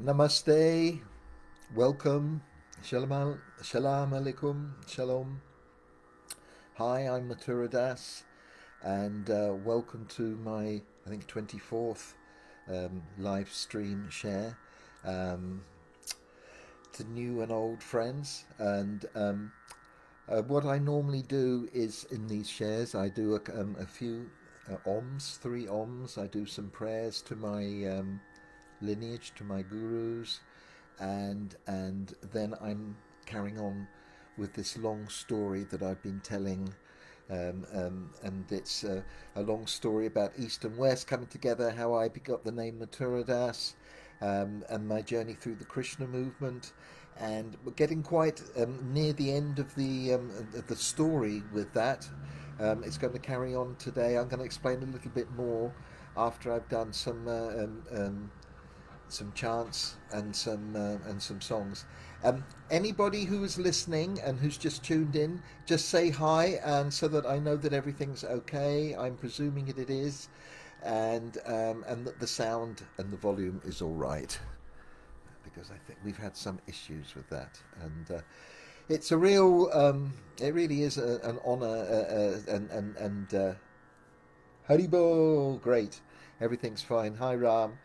Namaste, welcome, shalom alaikum, shalom. Hi, I'm Matura Das, and welcome to my, I think, 24th live stream share to new and old friends. And what I normally do is in these shares, I do a few oms, 3 oms. I do some prayers to my lineage, to my gurus, and then I'm carrying on with this long story that I've been telling, and it's a long story about East and West coming together, how I got the name Matura Das, and my journey through the Krishna movement. And we're getting quite near the end of the story with that. It's going to carry on today. I'm going to explain a little bit more after I've done some chants and some songs. Anybody who is listening and who's just tuned in, just say hi, and so that I know that everything's okay. I'm presuming it is, and that the sound and the volume is all right, because I think we've had some issues with that, and it's a real, it really is an honour, and Haribo, great, everything's fine. Hi Ram.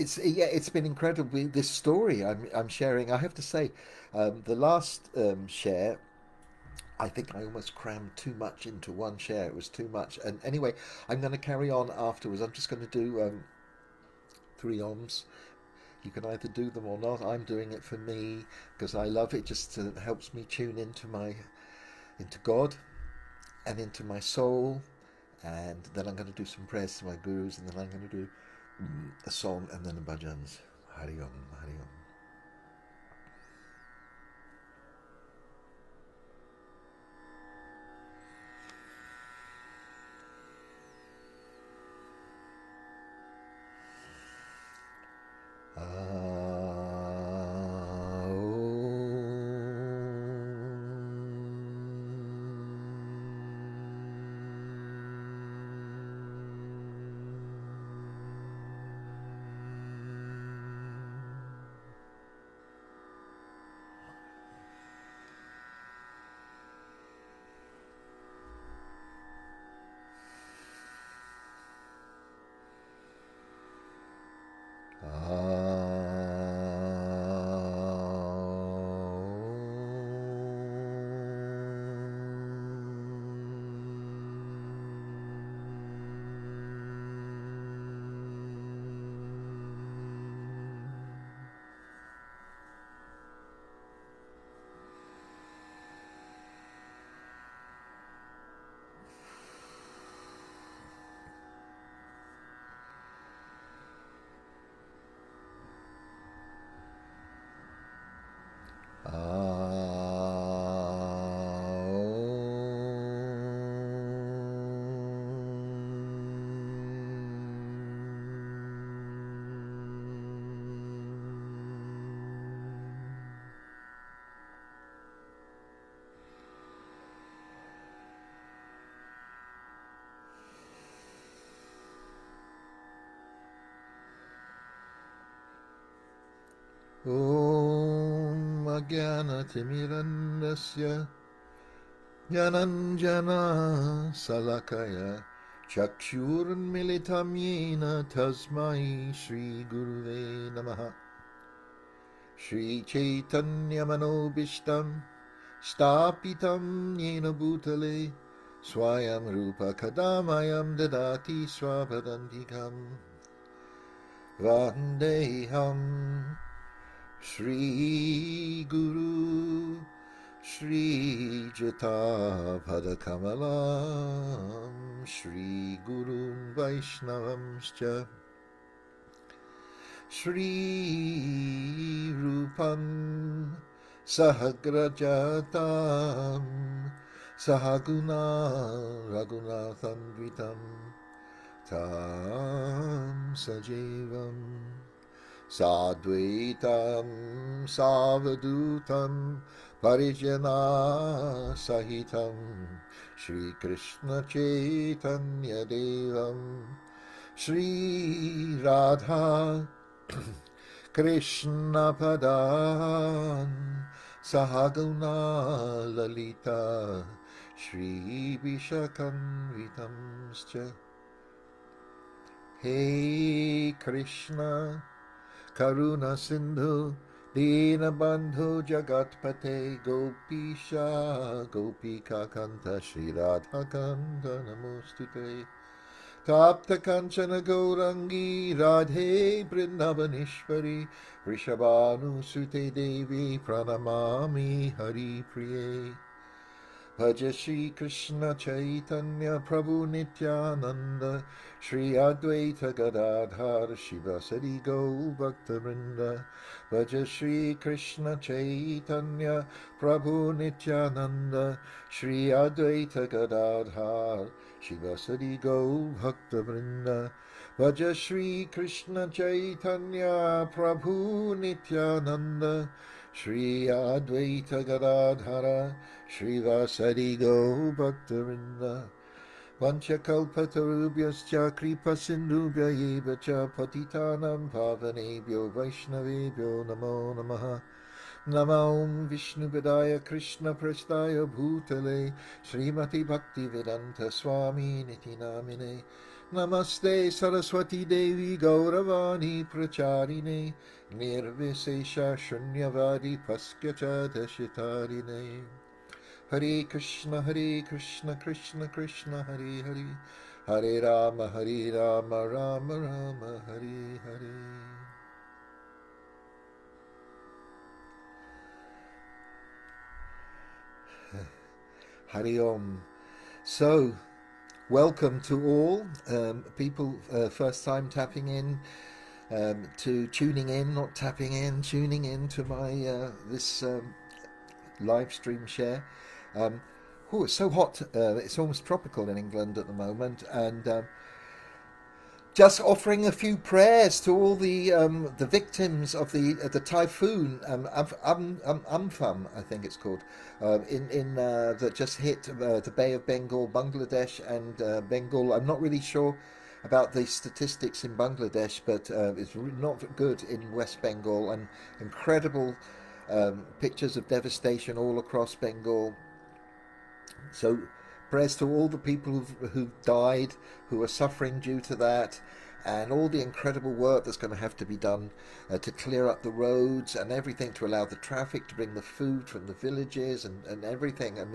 It's been incredible, this story I'm sharing. I have to say, the last share, I think I almost crammed too much into one share. It was too much. And anyway, I'm going to carry on afterwards. I'm just going to do 3 oms. You can either do them or not. I'm doing it for me because I love it. Just helps me tune into God and into my soul. And then I'm going to do some prayers to my gurus, and then I'm going to do a song, and then a bhajans. Hare Om, Hare Om. Om Ajnanatirmirandasya Jnananjana Salakaya Chakshurmilitam Yena Tasmai Shri Guruve Namaha. Shri Chaitanya Manobishtam Stapitam Yena Bhutale Swayam Rupa Kadamayam Dadati Swapadantikam Vandeham Shri Guru Shri Jata Padakamalam Shri Guru Vaishnavamscha Shri Rupam Sahagrajatam Sahaguna Raghunatham Dvitam Tam Sajevam Sadvaitam Savadutam Parijana Sahitam Shri Krishna Chaitanya Devam Shri Radha Krishna Padan Sahaguna Lalita Shri Vishakanvitamscha. Hey Krishna Karuna Sindhu Dina Bandhu Jagatpate Gopisha Gopika Kanta Shri Radha Kanta Namostute Tapta Kanchana Gaurangi Radhe Vrindavanishwari Rishabhanu Sute Devi Pranamami Hari Priye. Bhaja Shri Krishna Chaitanya Prabhu Nityananda Shri Advaita Gadadhar Shivasari Gaur Bhakta-vrinda. Bhaja Shri Krishna Chaitanya Prabhu Nityananda Shri Advaita Gadadhar Shivasari Gaur Bhakta-vrinda. Bhaja Shri Krishna Chaitanya Prabhu Nityananda Shri Advaita Gadadhara Shrivasari Gaur Bhakta-vrinda. Vanchakalpatarubhyascha kripa sindhubhya eva cha patitanam pavanebhyo vaishnavebhyo namo namaha. Namo Om Vishnupadaya Krishna Prasthaya Bhutale Srimati Bhaktivedanta Swami Niti Namine. Namaste Saraswati Devi Gauravani Pracharine Nirvisesha Shunyavadi Paskyacha Dashitarine. Hare Krishna Krishna Krishna Hare Hare Hare Rama Rama Rama Hare Hare. Hari Om. So, welcome to all people first time tapping in, to tuning in, not tapping in, tuning in to my this live stream share. Oh, it's so hot. It's almost tropical in England at the moment, and just offering a few prayers to all the victims of the typhoon Amphan, I think it's called, that just hit the Bay of Bengal, Bangladesh, and Bengal. I'm not really sure about the statistics in Bangladesh, but it's not good in West Bengal, and incredible pictures of devastation all across Bengal. So prayers to all the people who've died, who are suffering due to that, and all the incredible work that's going to have to be done to clear up the roads and everything, to allow the traffic, to bring the food from the villages and everything. I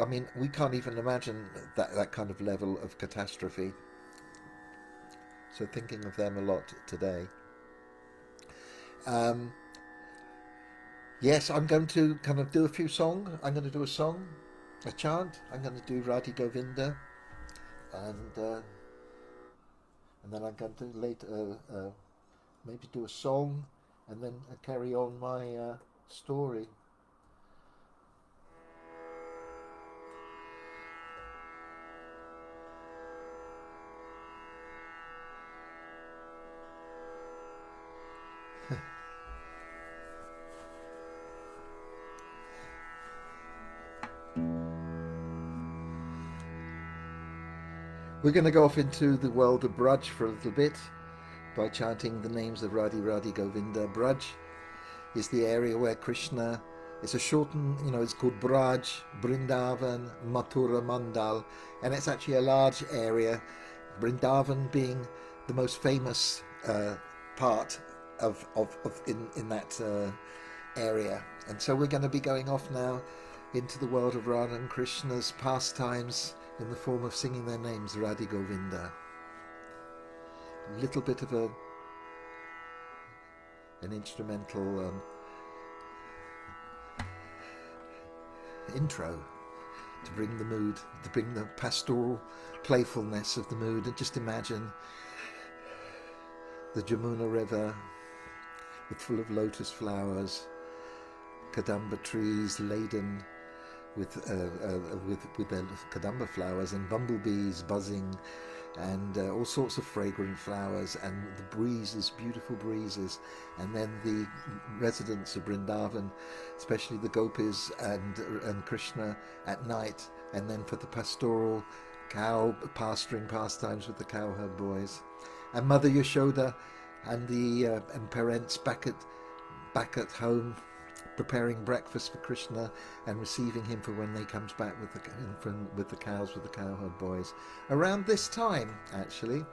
mean, we can't even imagine that kind of level of catastrophe. So thinking of them a lot today. Yes, I'm going to kind of do a few songs. I'm going to do a song, a chant. I'm going to do Radhi Govinda, and then I'm going to later maybe do a song, and then carry on my story. We're going to go off into the world of Braj for a little bit by chanting the names of Radhi Govinda. Braj is the area where Krishna, it's a shortened, it's called Braj, Brindavan, Mathura Mandal, and it's actually a large area, Brindavan being the most famous part in that area. And so we're going to be going off now into the world of Radha and Krishna's pastimes in the form of singing their names, Radhi Govinda. A little bit of an instrumental intro to bring the mood, to bring the pastoral playfulness of the mood. And just imagine the Jamuna river full of lotus flowers, kadamba trees laden with their kadamba flowers, and bumblebees buzzing, and all sorts of fragrant flowers, and the breezes, beautiful breezes, and then the residents of Vrindavan, especially the gopis and Krishna at night, and then for the pastoral cow pasturing pastimes with the cowherd boys, and Mother Yashoda and the and parents back at home, preparing breakfast for Krishna and receiving him for when they comes back with the cows with the cowherd boys. Around this time, actually.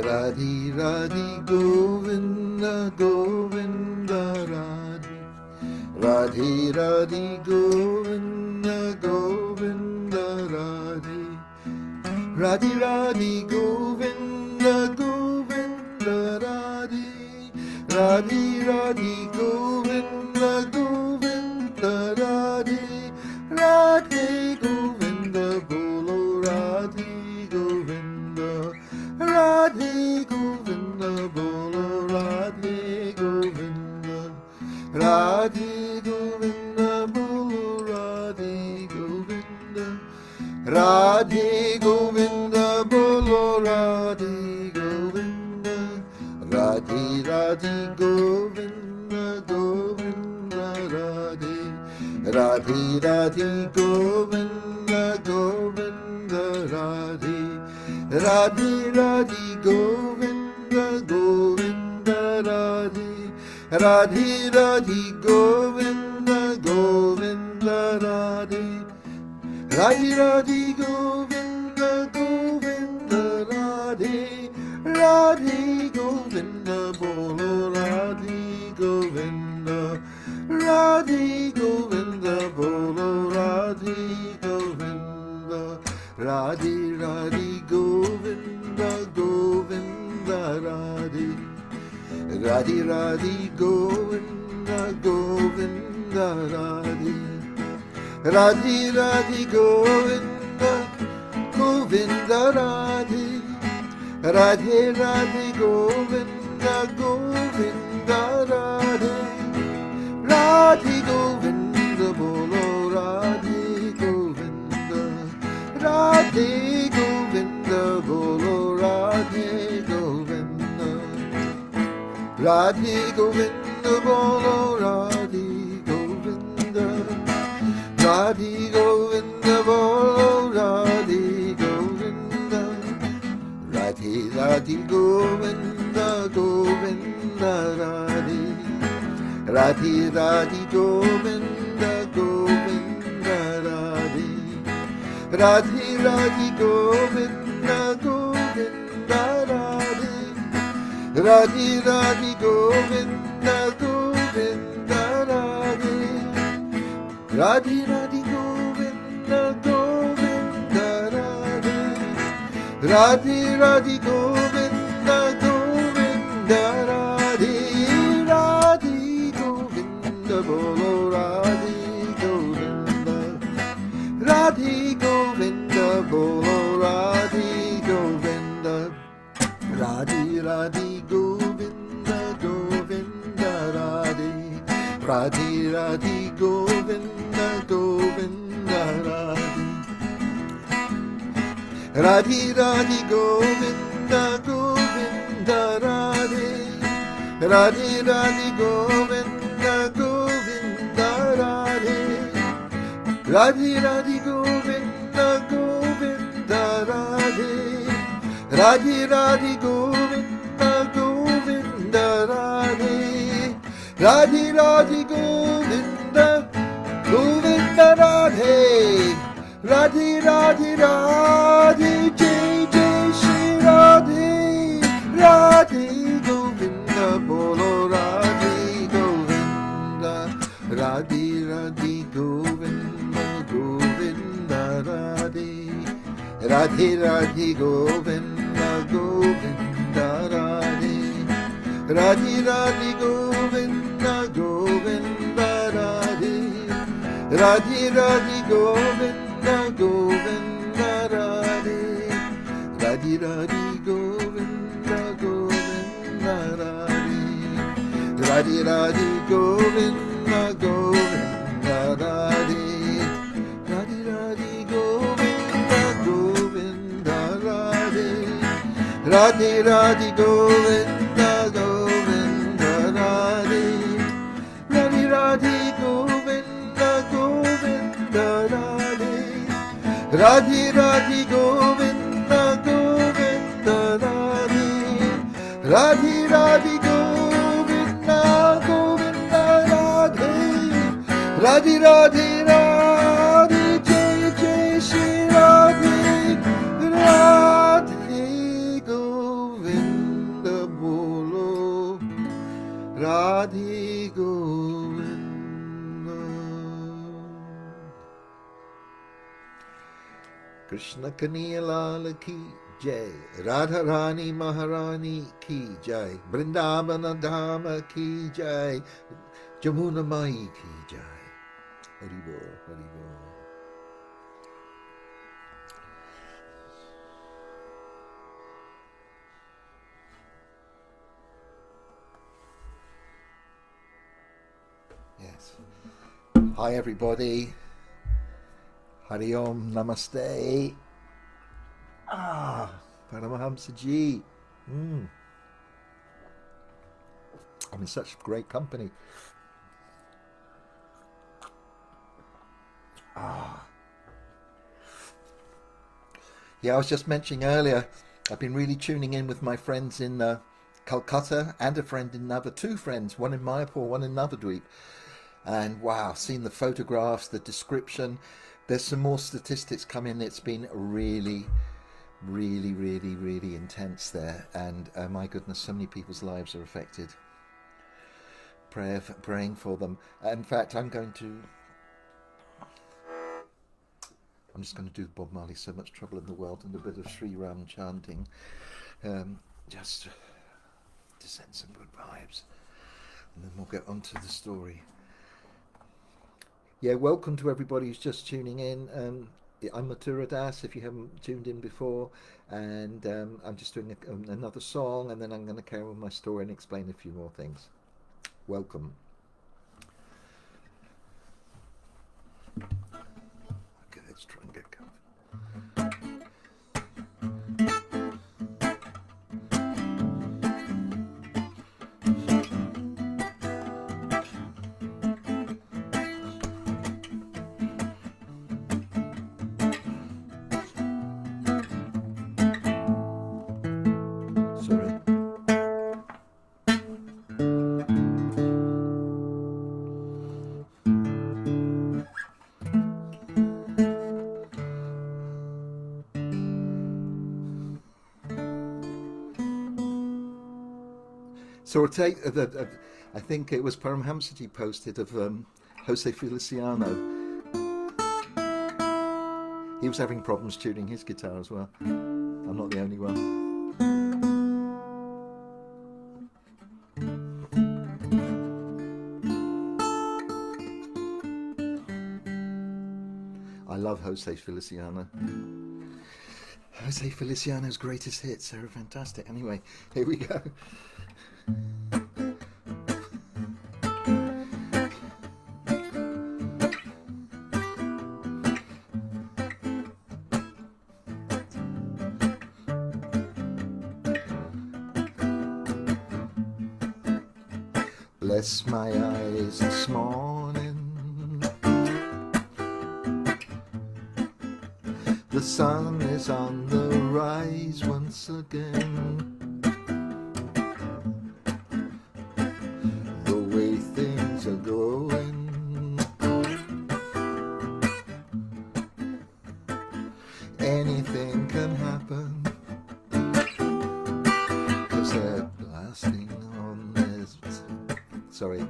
Radhi Radhi Govinda Govinda Radhi Radhi Radhi Govinda Govinda Radhi Radhi Radhi Govinda Govinda Radhi Radhi Radhi Govinda Govinda Radhi Radhe Govinda Bolo Radhi Govinda Radhe Govinda Bolo Radhe Govinda Radhe Govinda Bolo Radhe Govinda Radhe Govinda Bolo Radhe Govinda Radhe Radhe Govinda Govinda Radhe Radhe Radhe Govinda Govinda Radhe Radhe Radhe Govinda Govinda Radhe Radhe Radhe Govinda Govinda Radhe Radhe Radhe Govinda Govinda Radhe Radhe Govinda Bolo Radhe Govinda Radhe Govinda Bolo Radhe Govinda Radhe Radhe Govinda Govinda Radhe Radhe Radhe Govinda Govinda Radhe Radhe Radhe Govinda Govinda Radhe Radhe Radhe Govinda Govinda Radhe Radhe Govinda Bolo Radhe Govinda Radhe Govinda Bolo Radhe Govinda Radhe Govinda Bolo Radhe Govinda Radhe Govinda Bolo Radhe Govinda Radhe Radhe Govinda Govinda Radhe Radhe Govinda Govinda Radhe Radhe Radhe Govinda Govinda Radhe Radhe Radhe Govinda Govinda Radhe Radhe Radhe Govinda Govinda Radhe Radhe Radhe Govinda Govinda Radhe Radhe Govinda Bolo Radhe Govinda Radhe Govinda Bolo Radhe Govinda Radhe Radhe Govinda Govinda Radhe Radhe Radhe Govinda Govinda Radhe Radhe Radhe Govinda Govinda Radhe Radhe Radhe Govinda Govinda Radhe Radhe Radhe Govinda Govinda Radhe Radhe Radhe Govinda Govinda Radhe Radhe Radhe Govinda Govinda Radhe Radhe Radhe Radhe Jai Jai Shri Radhe Radhe Govinda Bolo Radhe Govinda Radhe Radhe Govinda Govinda Radhe Radhe Radhe Govinda Govinda Radhe Radhe Radhe Govinda Govinda Radhe Radhe Radhe Govinda Govinda Radhe Radhe Radhe Govinda Govinda Radhe Radhe Radhe Govinda Govinda Radhe Radhe Radhe Govinda Govinda Radhe Radhe Radhe Govinda Govinda Radhe Radhe Radhe Govinda Govinda Radhe Radhe Radhe Govinda Govinda Radhe Radhe Radhe Govinda Govinda Radhe Radhe Radhe Radhe Jai Jai Shri Radhe Radhe Govinda Bolo Radhe Govinda Krishna Kanhaiya Lal ki Jai Radharani Maharani ki Jai Vrindavana Dhama ki Jai Jamuna Mai ki Jai Hari Bol, Hari Bol. Yes. Hi everybody. Hari Om Namaste. Paramahamsaji. I'm in such great company. Yeah, I was just mentioning earlier, I've been really tuning in with my friends in Calcutta and a friend in two friends, one in Maypur, one in Navadweep. And wow, seeing the photographs, the description, there's some more statistics coming. It's been really, really, really, really intense there. And my goodness, so many people's lives are affected. Praying for them. In fact, I'm just going to do Bob Marley, So Much Trouble in the World, and a bit of Sri Ram chanting, just to send some good vibes. And then we'll get on to the story. Yeah, welcome to everybody who's just tuning in. I'm Mathura Das, if you haven't tuned in before, and I'm just doing another song, and then I'm going to carry on with my story and explain a few more things. Welcome. Okay, let's try and get covered. So I think it was Paramhamsaji posted of Jose Feliciano. He was having problems tuning his guitar as well. I'm not the only one. I love Jose Feliciano. Jose Feliciano's greatest hits, they're fantastic. Anyway, here we go. Bless my eyes this morning, the sun is on the rise once again. The way things are going, anything can happen, 'cause they're blasting on this, sorry,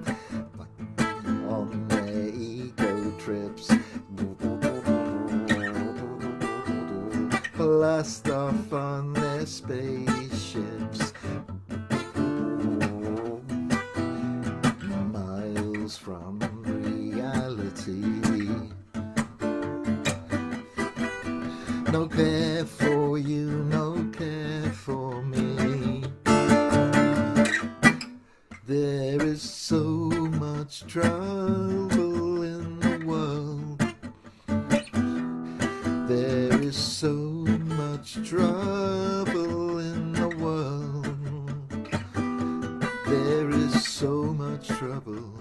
on their ego trips. Blast off on their spaceships, miles from reality. No care for you, no care for me. There is so much trouble in the world. There is so much trouble in the world. There is so much trouble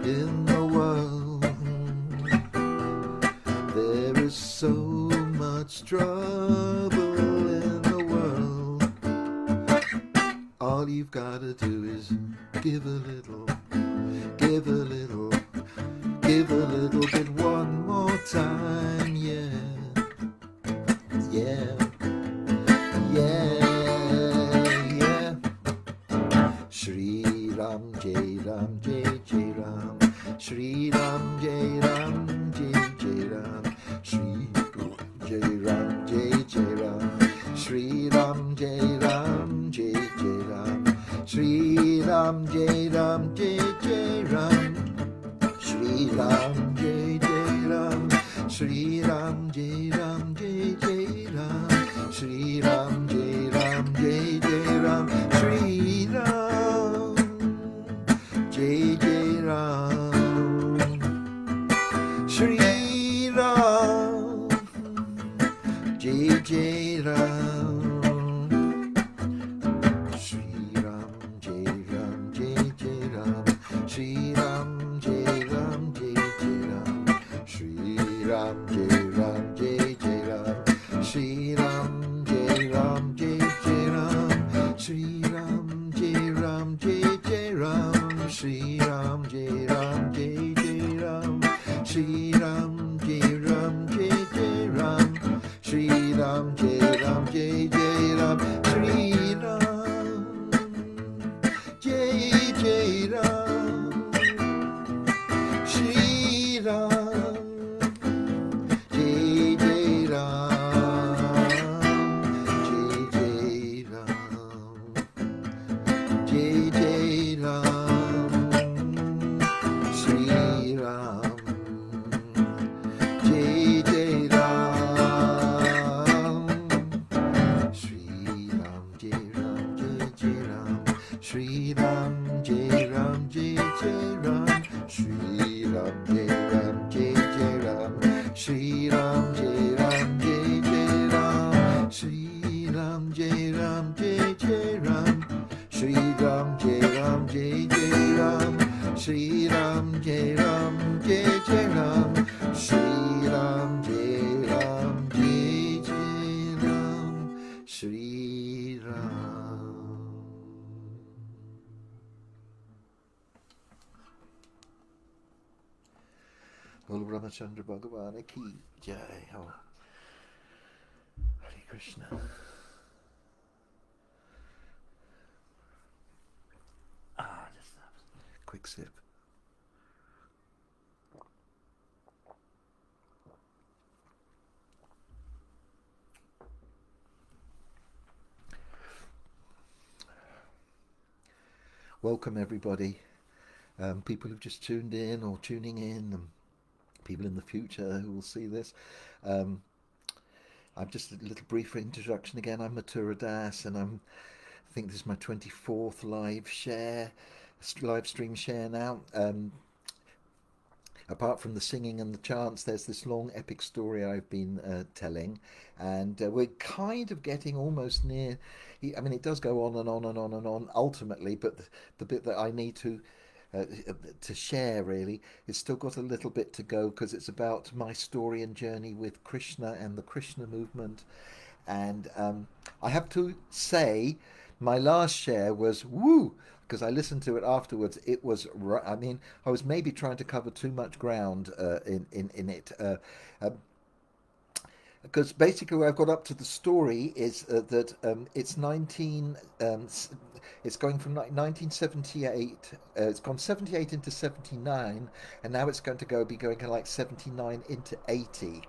in the world. There is so much trouble in the world. All you've got to do is give a little, give a little, give a little bit one more time, yeah. Yeah, yeah, yeah. Shri Ram, Jai Ram, Jai Jai Ram. Shri Ram, Jai Ram, Jai Jai Ram. Shri Jai Ram, Jai Jai Ram. Shri Ram, Jai Ram, Jai Jai Ram. Shri Ram, Jai Ram, Jai Jai Ram. Shri Ram, Jai Jai Ram. Shri Ram, Jai Ram, Jai Jai Ram. Shri Ram, Jai Ram, Jai Jai Ram. Shri Ram, Jai Jai Ram. Shri Ram, Jai Jai Ram. Shri Ram, Jai Ram, Jai Jai Ram. Shri Ram, Jai Ram, Jai Jai Ram. Shri Ram, Jai Ram, Jai Jai Ram. Shri Ram, Jai Ram, Jai Jai Ram. Shri Ram, Jai Ram, Jai Jai Ram. Shri Ram, Jai Ram, Jai Jai Ram. Shri Ram, Jai Ram, Jai Jai Ram. Shri Ram, Jai Ram, Jai Jai Ram. Shri Ram, Jai Jai Ram. Shri Ram, Jai Jai Ram. Jai Jai Ram. Jai Jai Ram. Shri Ram, Jai Jai Ram. Shri Ram, Jai Ram, Jai Jai Ram. Shri Ram, Jai Ram, Jai Jai Ram. Shri Ram, Jai Ram, Jai Jai Ram. Shri Ram, Jai Ram, Jai Jai Ram. Shri Ram, Jai Ram, Jai Jai Ram. Shri Ram, Jai Ram, Jai Jai Ram. Shri Ram, Jai Ram, Jai Jai Ram. Shri Ram, Jai Ram, Jai Jai Ram. Shri Ram. Bol Ramachandra Bhagavan ki jai ho. Hare Krishna. quick sip. Welcome everybody, people who've just tuned in or tuning in, and people in the future who will see this. I'm just a little brief introduction again. I'm Mathura Das, and I think this is my 24th live stream share now. Apart from the singing and the chants, there's this long epic story I've been telling, and we're kind of getting almost near. I mean, it does go on and on and on and on ultimately, but the bit that I need to share really, it's still got a little bit to go, because it's about my story and journey with Krishna and the Krishna movement. And I have to say, my last share was woo, because I listened to it afterwards. It was, I mean, I was maybe trying to cover too much ground in it. Because basically where I've got up to the story is that it's it's going from 1978, it's gone 78 into 79, and now it's going to be going kind of like 79 into 80.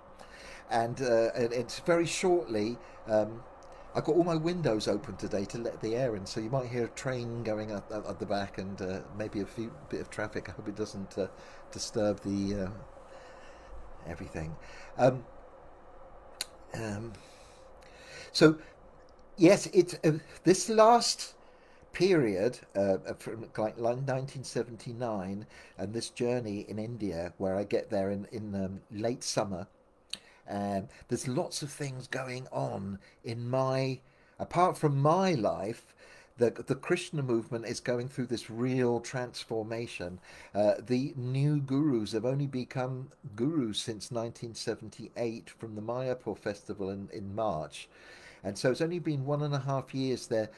And it's very shortly, I've got all my windows open today to let the air in, so you might hear a train going at the back, and maybe a bit of traffic. I hope it doesn't disturb the everything. So yes, it's this last period from like 1979, and this journey in India, where I get there in late summer. There's lots of things going on in apart from my life. The Krishna movement is going through this real transformation. The new gurus have only become gurus since 1978 from the Maypur festival in March. And so it's only been 1.5 years there.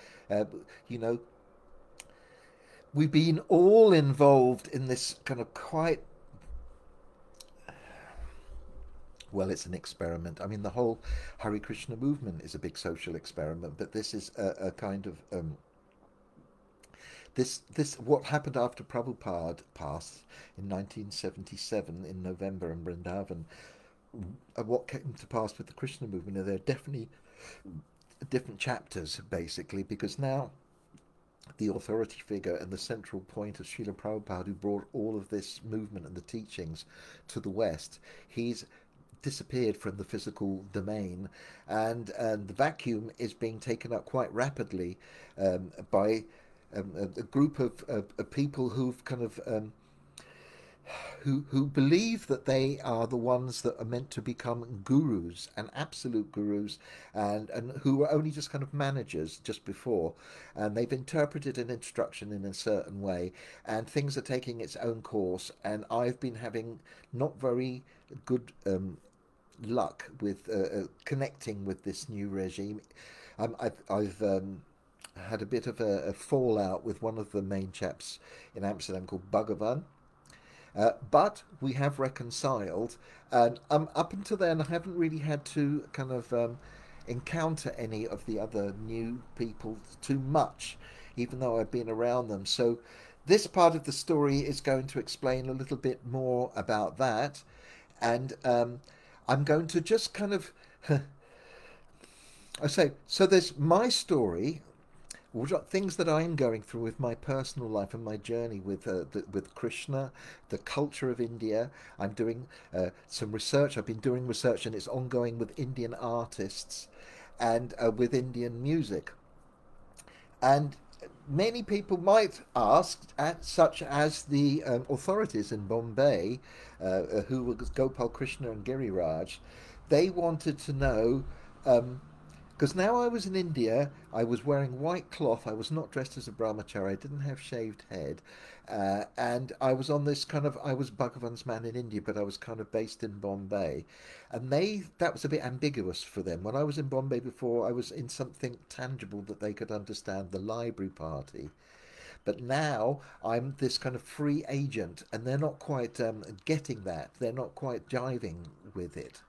You know, we've been all involved in this kind of quite, well, it's an experiment. I mean, the whole Hare Krishna movement is a big social experiment, but this is a kind of this what happened after Prabhupada passed in 1977 in November in Vrindavan. What came to pass with the Krishna movement, and there are definitely different chapters, basically, because now the authority figure and the central point of Srila Prabhupada, who brought all of this movement and the teachings to the West, he's disappeared from the physical domain, and the vacuum is being taken up quite rapidly by a group of people who've kind of who believe that they are the ones that are meant to become gurus and absolute gurus, and who are only just kind of managers just before, and they've interpreted an instruction in a certain way, and things are taking its own course. And I've been having not very good luck with connecting with this new regime. I've had a bit of a fallout with one of the main chaps in Amsterdam called Bhagavan, but we have reconciled, and up until then I haven't really had to kind of encounter any of the other new people too much, even though I've been around them. So this part of the story is going to explain a little bit more about that, and I'm going to just kind of I say, so there's my story, things that I'm going through with my personal life and my journey with Krishna, the culture of India. I'm doing some research. I've been doing research, and it's ongoing with Indian artists and with Indian music. And many people might ask, such as the authorities in Bombay, who were Gopal Krishna and Giriraj, they wanted to know, because now I was in India, I was wearing white cloth, I was not dressed as a brahmachari, I didn't have shaved head, and I was on this kind of, I was Bhagavan's man in India, but I was kind of based in Bombay, and that was a bit ambiguous for them. When I was in Bombay before, I was in something tangible that they could understand, the library party. But now I'm this kind of free agent, and they're not quite getting that. They're not quite jiving with it.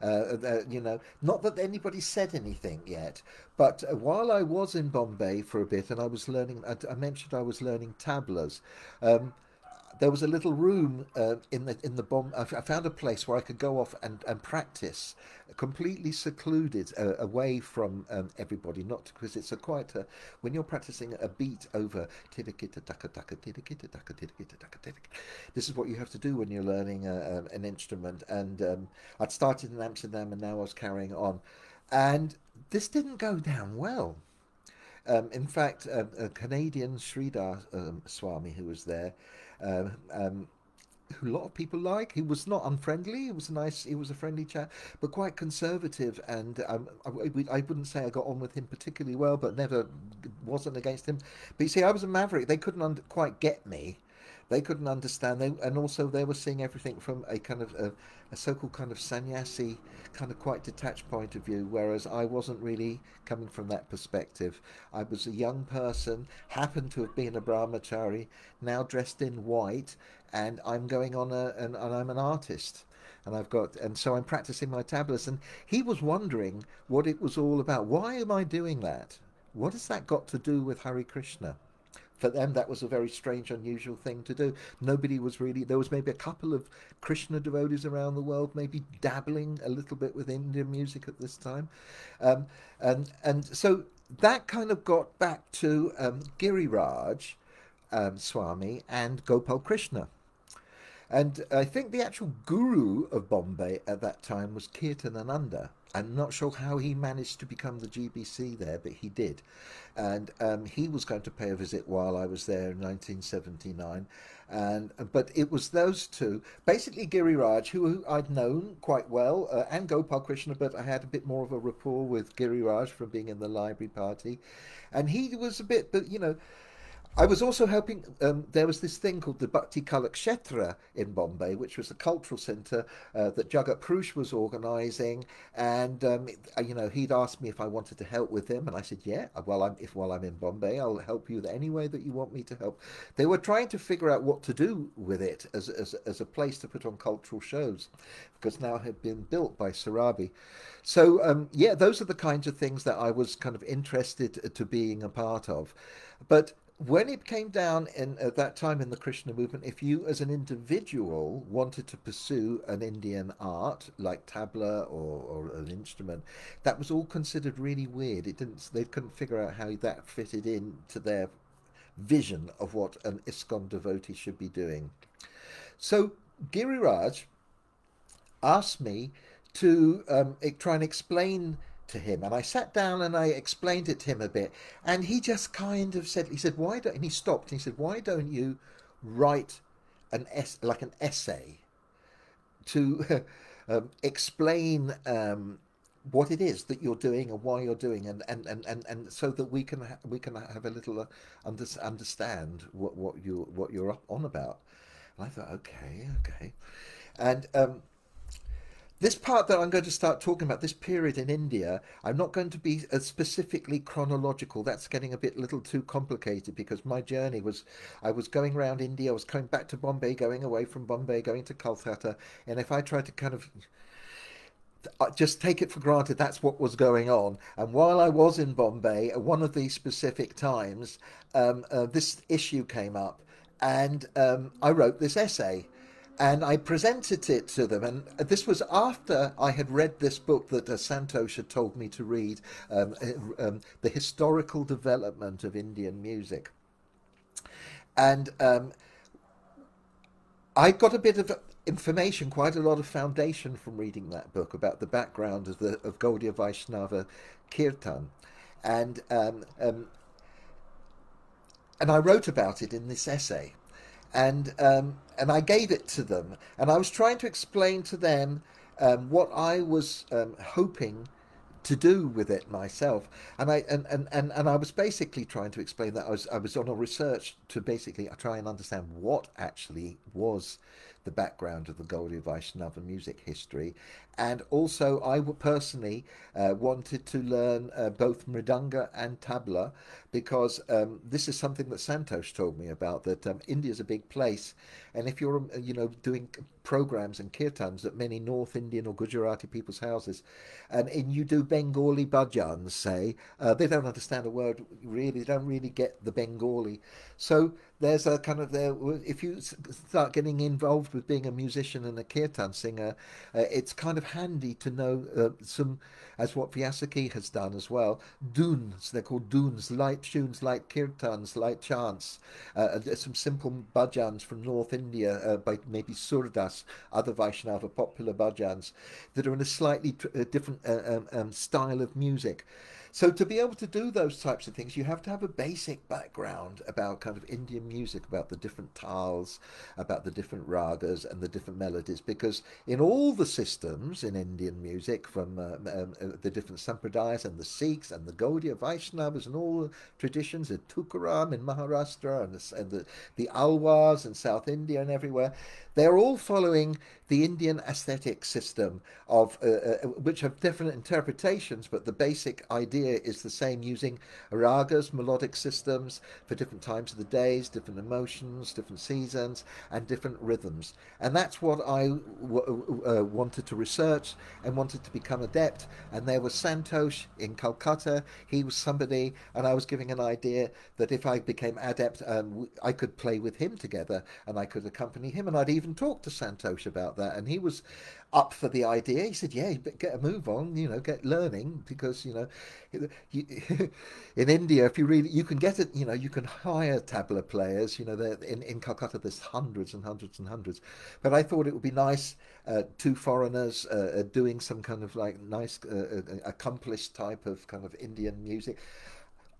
You know, not that anybody said anything yet, but while I was in Bombay for a bit, and I was learning, I mentioned I was learning tablas. Um, there was a little room in the bomb. I found a place where I could go off and practice, completely secluded, away from everybody. Not because it's a quite a, when you're practicing a beat over tidikita taka taka tidikita taka tidikita taka tidikita. This is what you have to do when you're learning an instrument. And I'd started in Amsterdam, and now I was carrying on, and this didn't go down well. In fact, a Canadian Sridhar Swami who was there, um, um, who a lot of people like. He was not unfriendly. He was a nice. He was a friendly chap, but quite conservative. And I wouldn't say I got on with him particularly well, but never wasn't against him. But you see, I was a maverick. They couldn't quite get me. They couldn't understand. And also they were seeing everything from a kind of a so-called kind of sannyasi, kind of quite detached point of view, whereas I wasn't really coming from that perspective. I was a young person, happened to have been a brahmachari, now dressed in white, and I'm going on and I'm an artist. And I've got, and so I'm practicing my tablas. And he was wondering what it was all about. Why am I doing that? What has that got to do with Hare Krishna? For them, that was a very strange, unusual thing to do. Nobody was really, there was maybe a couple of Krishna devotees around the world, maybe dabbling a little bit with Indian music at this time. Um, and so that kind of got back to Giriraj Swami and Gopal Krishna. And I think the actual guru of Bombay at that time was Kirtanananda. I'm not sure how he managed to become the GBC there, but he did. And he was going to pay a visit while I was there in 1979. But it was those two, basically Giriraj, who I'd known quite well, and Gopal Krishna, but I had a bit more of a rapport with Giriraj from being in the library party. And he was a bit, but you know, I was also helping. There was this thing called the Bhakti Kalakshetra in Bombay, which was a cultural centre that Jagat Prush was organising, and you know, he'd asked me if I wanted to help with him, and I said, "Yeah, while I'm in Bombay, I'll help you any way that you want me to help." They were trying to figure out what to do with it as a place to put on cultural shows, because now it had been built by Sarabi. So yeah, those are the kinds of things that I was kind of interested to being a part of, but when it came down in at that time in the Krishna movement, if you as an individual wanted to pursue an Indian art like tabla or an instrument, that was all considered really weird. It didn't, they couldn't figure out how that fitted into their vision of what an Iskcon devotee should be doing. So Giriraj asked me to try and explain to him, and I sat down and I explained it to him a bit, and he just kind of said, he said, why don't, and he stopped and he said, why don't you write like an essay to explain what it is that you're doing and why you're doing, and so that we can have a little understand what you're up on about. And I thought, okay. And this part that I'm going to start talking about, this period in India, I'm not going to be specifically chronological. That's getting a little too complicated, because my journey was, I was going around India, I was coming back to Bombay, going away from Bombay, going to Calcutta, and if I tried to kind of just take it for granted that's what was going on. And while I was in Bombay, at one of these specific times, this issue came up, and I wrote this essay. And I presented it to them, and this was after I had read this book that Santosh had told me to read, The Historical Development of Indian Music. And I got a bit of information, quite a lot of foundation from reading that book about the background of Gaudiya Vaishnava Kirtan. And I wrote about it in this essay. And I gave it to them, and I was trying to explain to them what I was hoping to do with it myself, and I was basically trying to explain that I was on a research to basically try and understand what actually was the background of the Gaudiya Vaishnava music history. And also I personally wanted to learn both mridanga and tabla, because this is something that Santosh told me about, that India is a big place, and if you're doing programs and kirtans at many North Indian or Gujarati people's houses, and you do Bengali bhajans, say, they don't understand a word really, they don't really get the Bengali. So there's a kind of there. If you start getting involved with being a musician and a kirtan singer, it's kind of handy to know some, as what Vyasaki has done as well, dunes. They're called dunes, light tunes, light kirtans, light chants. Some simple bhajans from North India by maybe Surdas, other Vaishnava popular bhajans that are in a slightly different style of music. So to be able to do those types of things, you have to have a basic background about kind of Indian music, about the different tals, about the different ragas and the different melodies, because in all the systems in Indian music, from the different Sampradayas and the Sikhs and the Gaudiya Vaishnavas and all the traditions, the Tukaram in Maharashtra and the Alwars in South India and everywhere, they're all following the Indian aesthetic system of which have different interpretations, but the basic idea is the same, using ragas, melodic systems for different times of the days, different emotions, different seasons, and different rhythms. And that's what I wanted to research and wanted to become adept. And there was Santosh in Calcutta. He was somebody, and I was giving an idea that if I became adept, I could play with him together and I could accompany him. And I'd even talked to Santosh about that, and he was up for the idea. He said, yeah, you better get a move on, get learning, because in India, if you really, you can get it, you can hire tabla players, in Calcutta there's hundreds and hundreds and hundreds. But I thought it would be nice, two foreigners doing some kind of like nice accomplished type of kind of Indian music.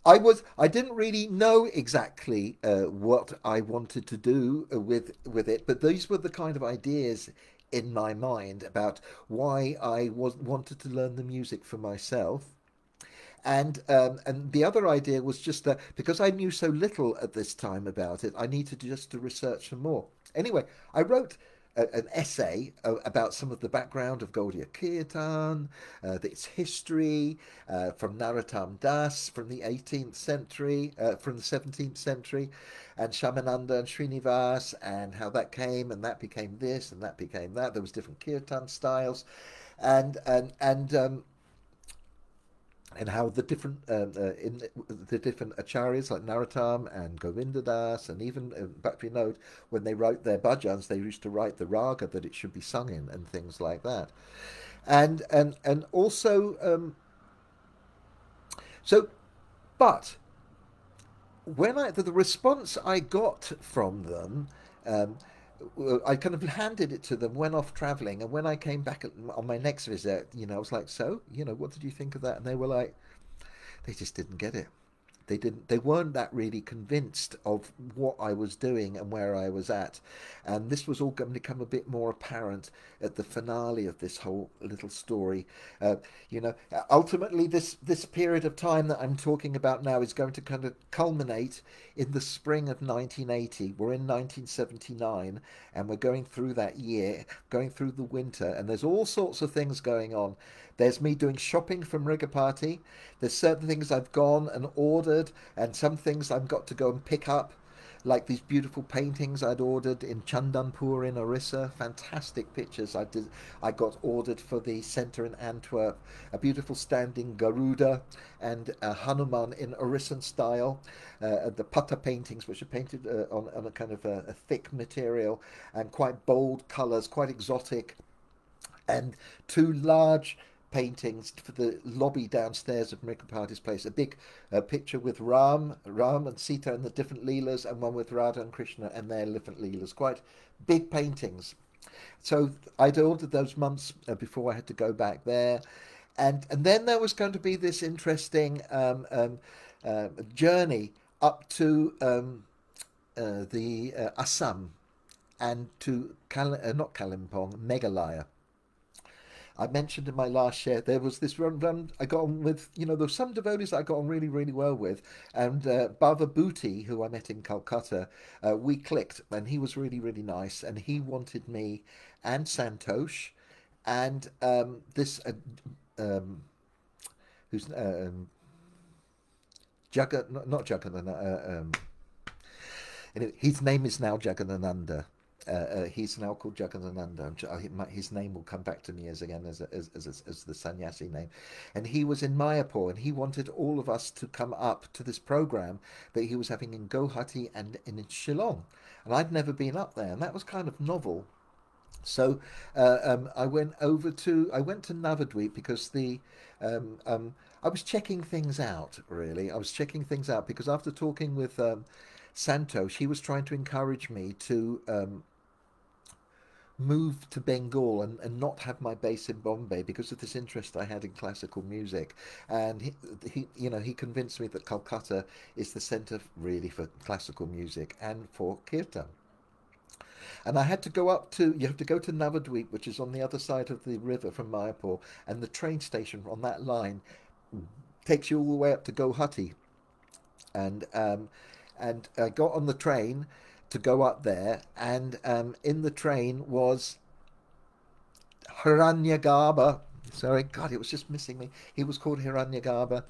I didn't really know exactly what I wanted to do with it, but these were the kind of ideas in my mind about why I wanted to learn the music for myself. And the other idea was just that because I knew so little at this time about it, I needed to research some more. Anyway, I wrote an essay about some of the background of Gaudiya Kirtan, its history, from Narottam Das from the 18th century, from the 17th century, and Shamananda and Srinivas, and how that came, and that became this, and that became that. There was different Kirtan styles, and how the different in the different acharyas like Narottam and Govindadas, and even Bhaktivinoda, when they wrote their bhajans, they used to write the raga that it should be sung in and things like that. And also so, but when the response I got from them, I kind of handed it to them, went off traveling, and when I came back on my next visit, I was like, so, what did you think of that? And they were like, they just didn't get it. They weren't that really convinced of what I was doing and where I was at. And this was all going to become a bit more apparent at the finale of this whole little story. Ultimately this period of time that I'm talking about now is going to kind of culminate in the spring of 1980. We're in 1979 and we're going through that year, going through the winter, and there's all sorts of things going on. There's me doing shopping from Mrigapati. There's certain things I've gone and ordered, and some things I've got to go and pick up, like these beautiful paintings I'd ordered in Chandanpur in Orissa. Fantastic pictures I got ordered for the centre in Antwerp. A beautiful standing Garuda and a Hanuman in Orissan style. The Pata paintings, which are painted on a kind of a thick material and quite bold colours, quite exotic. And two large paintings for the lobby downstairs of Mrigapati's place. A big picture with Ram and Sita and the different Leelas, and one with Radha and Krishna and their different Leelas. Quite big paintings. So I'd ordered those months before I had to go back there. And then there was going to be this interesting journey up to the Assam and to, not Kalimpong, Meghalaya. I mentioned in my last share, there was this run I got on with, there were some devotees that I got on really, really well with. And Bhava Bhuti, who I met in Calcutta, we clicked, and he was really, really nice. And he wanted me and Santosh and this, who's, Jagat, not Jagannath, anyway, his name is now Jagadananda. He's now called Jagadananda. His name will come back to me as the sannyasi name. And he was in Mayapur, and he wanted all of us to come up to this program that he was having in Guwahati and in Shillong. And I'd never been up there, and that was kind of novel. So I went to Navadweep because I was checking things out, really. I was checking things out because after talking with Santosh, he was trying to encourage me to move to Bengal and not have my base in Bombay because of this interest I had in classical music. And he convinced me that Calcutta is the centre really for classical music and for kirtan. And I had to go you have to go to Navadweep, which is on the other side of the river from Mayapur, and the train station on that line takes you all the way up to Guwahati. And I got on the train to go up there, and in the train was Hiranyagarbha. Sorry, God, it was just missing me. He was called Hiranyagarbha.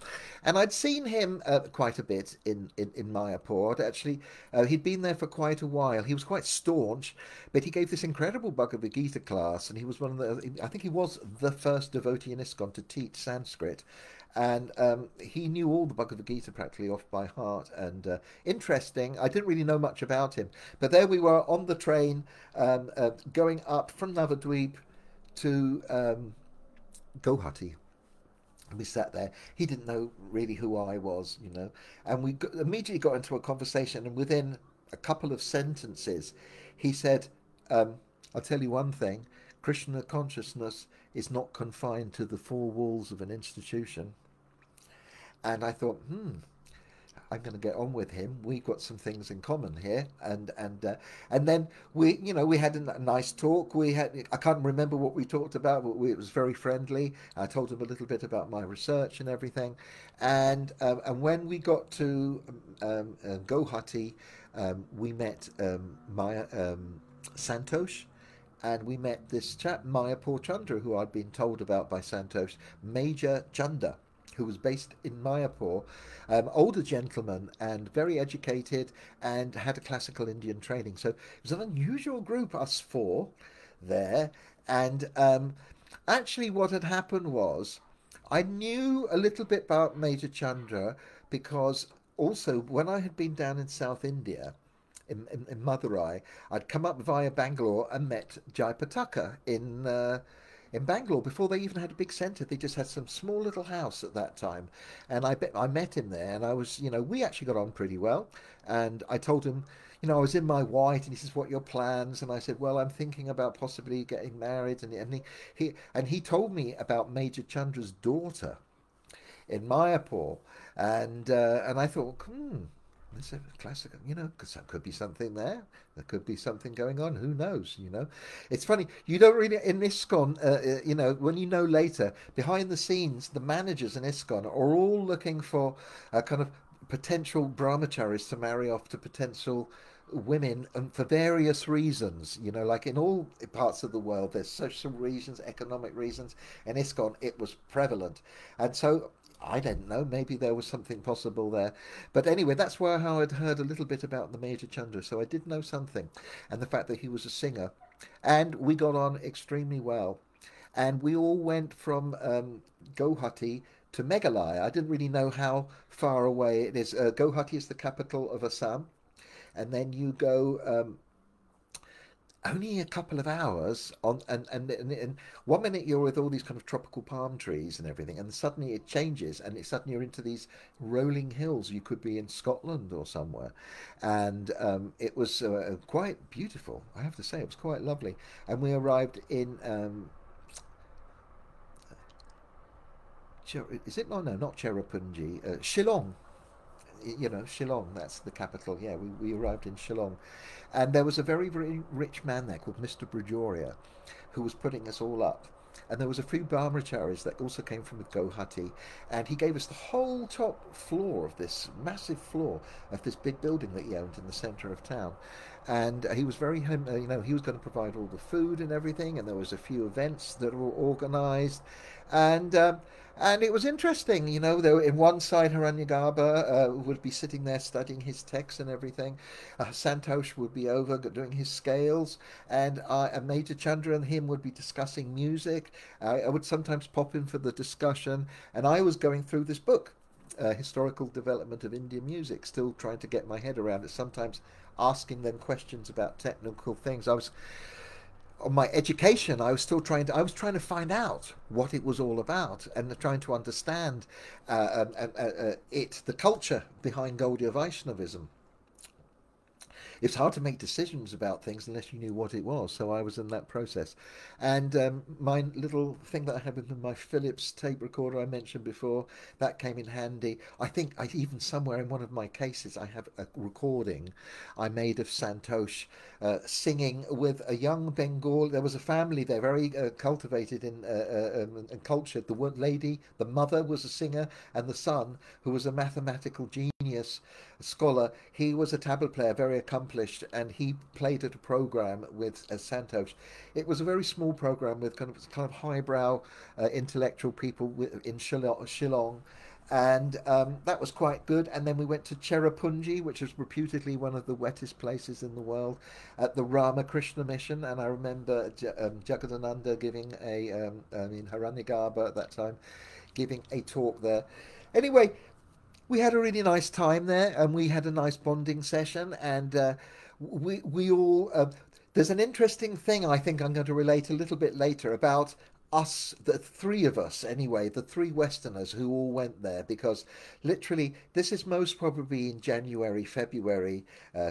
And I'd seen him quite a bit in Mayapur. Actually, he'd been there for quite a while. He was quite staunch, but he gave this incredible Bhagavad Gita class, and he was I think he was the first devotee in Iskcon to teach Sanskrit. And he knew all the Bhagavad Gita practically off by heart. And interesting, I didn't really know much about him. But there we were on the train going up from Navadweep to Guwahati. And we sat there. He didn't know really who I was, and we immediately got into a conversation, and within a couple of sentences he said, I'll tell you one thing, Krishna consciousness is not confined to the four walls of an institution. And I thought, I'm going to get on with him. We've got some things in common here, and then we had a nice talk. I can't remember what we talked about, but it was very friendly. I told him a little bit about my research and everything, and when we got to Guwahati, we met Santosh, and we met this chap Mayapur Chandra, who I'd been told about by Santosh, Major Chanda, who was based in Mayapur, older gentleman and very educated and had a classical Indian training. So it was an unusual group, us four there. And actually what had happened was I knew a little bit about Major Chandra because also when I had been down in South India, in Madurai, I'd come up via Bangalore and met Jayapataka in Bangalore before they even had a big centre. They just had some small little house at that time, and I met him there, and I was, we actually got on pretty well. And I told him, I was in my white, and he says, "What are your plans?" And I said, "Well, I'm thinking about possibly getting married." And he told me about Major Chandra's daughter in Mayapur, and I thought, it's a classic, because there could be something there. There could be something going on. Who knows, It's funny, you don't really, in Iskcon, when you know later, behind the scenes, the managers in Iskcon are all looking for kind of potential brahmacharis to marry off to potential women, and for various reasons, like in all parts of the world, there's social reasons, economic reasons. In Iskcon, it was prevalent. And so I don't know, maybe there was something possible there. But anyway, that's how I'd heard a little bit about the Major Chandra, so I did know something. And the fact that he was a singer. And we got on extremely well. And we all went from Guwahati to Meghalaya. I didn't really know how far away it is. Guwahati is the capital of Assam. And then you go only a couple of hours on, and 1 minute you're with all these kind of tropical palm trees and everything, and suddenly it changes, and suddenly you're into these rolling hills. You could be in Scotland or somewhere, and it was quite beautiful. I have to say, it was quite lovely. And we arrived in is it? No, not Cherrapunji, Shillong. Shillong, that's the capital. Yeah, we arrived in Shillong. And there was a very, very rich man there called Mr. Brajoria, who was putting us all up. And there was a few brahmacharis that also came from the Gohati, and he gave us the whole top floor of this massive floor of this big building that he owned in the centre of town. And he was very, he was going to provide all the food and everything, and there was a few events that were organised, and and it was interesting, There in one side, Hiranyagarbha would be sitting there studying his texts and everything. Santosh would be over doing his scales, and Major Chandra and him would be discussing music. I would sometimes pop in for the discussion, and I was going through this book, Historical Development of Indian Music, still trying to get my head around it, sometimes asking them questions about technical things. I was on my education, I was trying to find out what it was all about, and trying to understand the culture behind Gaudiya Vaishnavism. It's hard to make decisions about things unless you knew what it was. So I was in that process. And my little thing that I had with my Philips tape recorder I mentioned before, that came in handy. I think even somewhere in one of my cases, I have a recording I made of Santosh singing with a young Bengal. There was a family there, very cultivated and cultured. The mother was a singer, and the son, who was a mathematical genius scholar, he was a tabla player, very accomplished, and he played at a program with Santosh. It was a very small program with kind of highbrow intellectual people in Shillong, and that was quite good. And then we went to Cherrapunji, which is reputedly one of the wettest places in the world, at the Ramakrishna mission. And I remember Jagadananda giving Hiranyagarbha at that time, giving a talk there. Anyway, we had a really nice time there, and we had a nice bonding session, and we all there's an interesting thing I think I'm going to relate a little bit later about us, the three of us anyway, the three Westerners who all went there, because literally this is most probably in January, February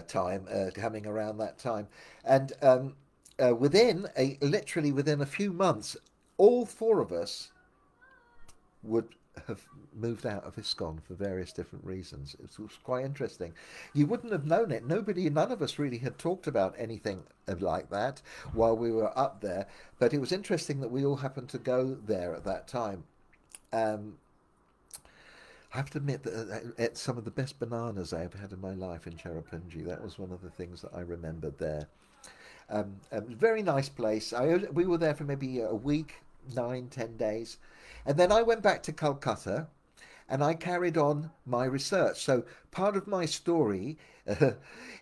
time, coming around that time, and literally within a few months, all four of us would have moved out of Iskcon for various different reasons. It was quite interesting. You wouldn't have known it. None of us really had talked about anything like that while we were up there, but it was interesting that we all happened to go there at that time. I have to admit that ate some of the best bananas I ever had in my life in Cherrapunji. That was one of the things that I remembered there. Very nice place. We were there for maybe a week, 9-10 days. And then I went back to Calcutta, and I carried on my research. So part of my story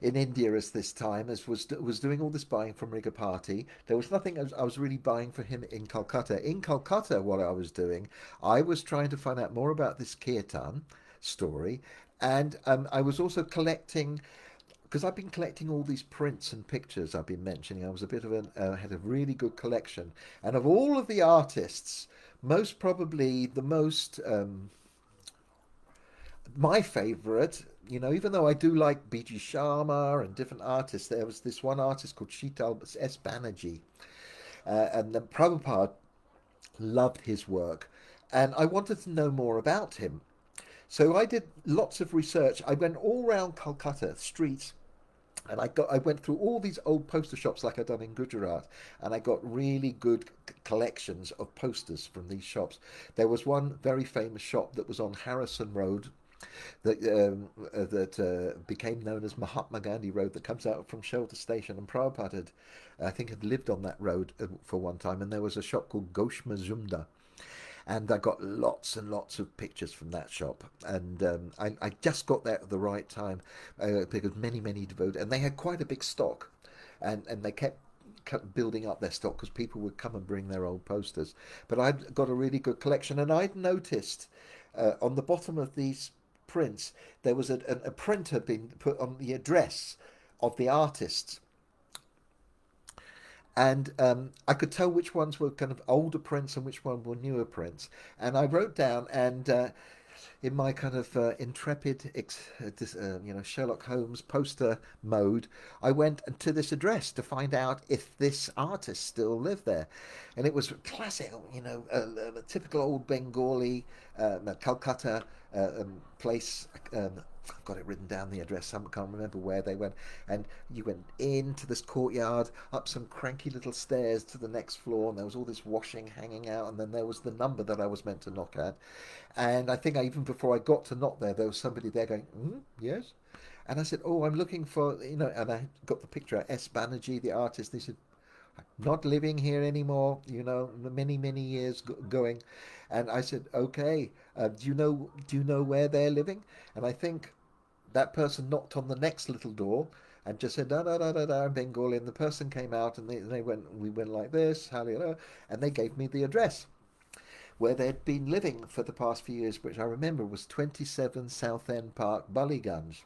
in India at this time was doing all this buying from Rigapati. There was nothing I was really buying for him in Calcutta. In Calcutta, what I was doing, I was trying to find out more about this kirtan story, and I was also collecting, because I've been collecting all these prints and pictures I've been mentioning. I was a bit of had a really good collection, and of all of the artists, most probably the most my favourite, even though I do like BG Sharma and different artists, there was this one artist called S.Banerjee, and then Prabhupada loved his work, and I wanted to know more about him. So I did lots of research. I went all around Calcutta streets, and I went through all these old poster shops like I'd done in Gujarat, and I got really good collections of posters from these shops. There was one very famous shop that was on Harrison Road that became known as Mahatma Gandhi Road, that comes out from Shelter Station, and Prabhupada had lived on that road for one time, and there was a shop called Goshma Zumda. And I got lots and lots of pictures from that shop, and I just got there at the right time, because many devotees, and they had quite a big stock, and they kept building up their stock because people would come and bring their old posters. But I'd got a really good collection, and I'd noticed on the bottom of these prints there was a print had been put on the address of the artists. And I could tell which ones were kind of older prints and which ones were newer prints. And I wrote down, and in my kind of intrepid, Sherlock Holmes poster mode, I went to this address to find out if this artist still lived there. And it was classic, a typical old Bengali, Calcutta place. I've got it written down, the address. I can't remember where they went. And you went into this courtyard, up some cranky little stairs to the next floor, and there was all this washing hanging out, and then there was the number that I was meant to knock at. And I think even before I got to knock there was somebody there going, yes? And I said, oh, I'm looking for, and I got the picture, S.Banerjee, the artist. They said, not living here anymore, many, many years going. And I said, okay, do you know where they're living? And I think that person knocked on the next little door and just said, da da da da da, in Bengali. And the person came out, and we went like this, hello, and they gave me the address where they'd been living for the past few years, which I remember was 27 Southend Park, Ballygunge.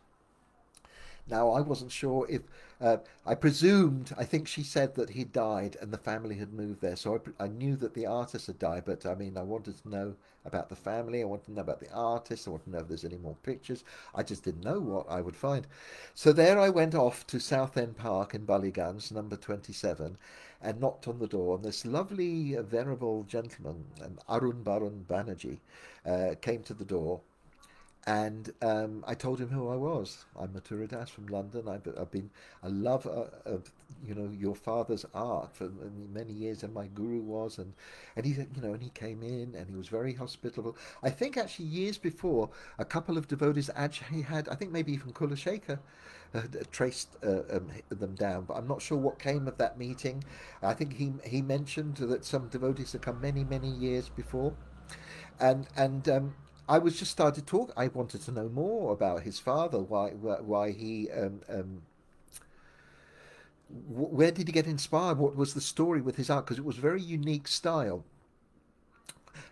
Now, I wasn't sure if, I think she said that he died and the family had moved there. So I knew that the artist had died, but I mean, I wanted to know about the family. I wanted to know about the artist. I wanted to know if there's any more pictures. I just didn't know what I would find. So there I went off to Southend Park in Ballygunge, number 27, and knocked on the door. And this lovely, venerable gentleman, Arun Banerjee, came to the door. And I told him who I was. I'm Matura Das from London. I love your father's art for many years, and my guru was, and he said, and he came in and he was very hospitable. I think actually years before, a couple of devotees actually had, I think maybe even Kulashekar traced them down, but I'm not sure what came of that meeting. I think he mentioned that some devotees had come many, many years before, and I was just started talk. I wanted to know more about his father. Why he? Where did he get inspired? What was the story with his art? Because it was very unique style.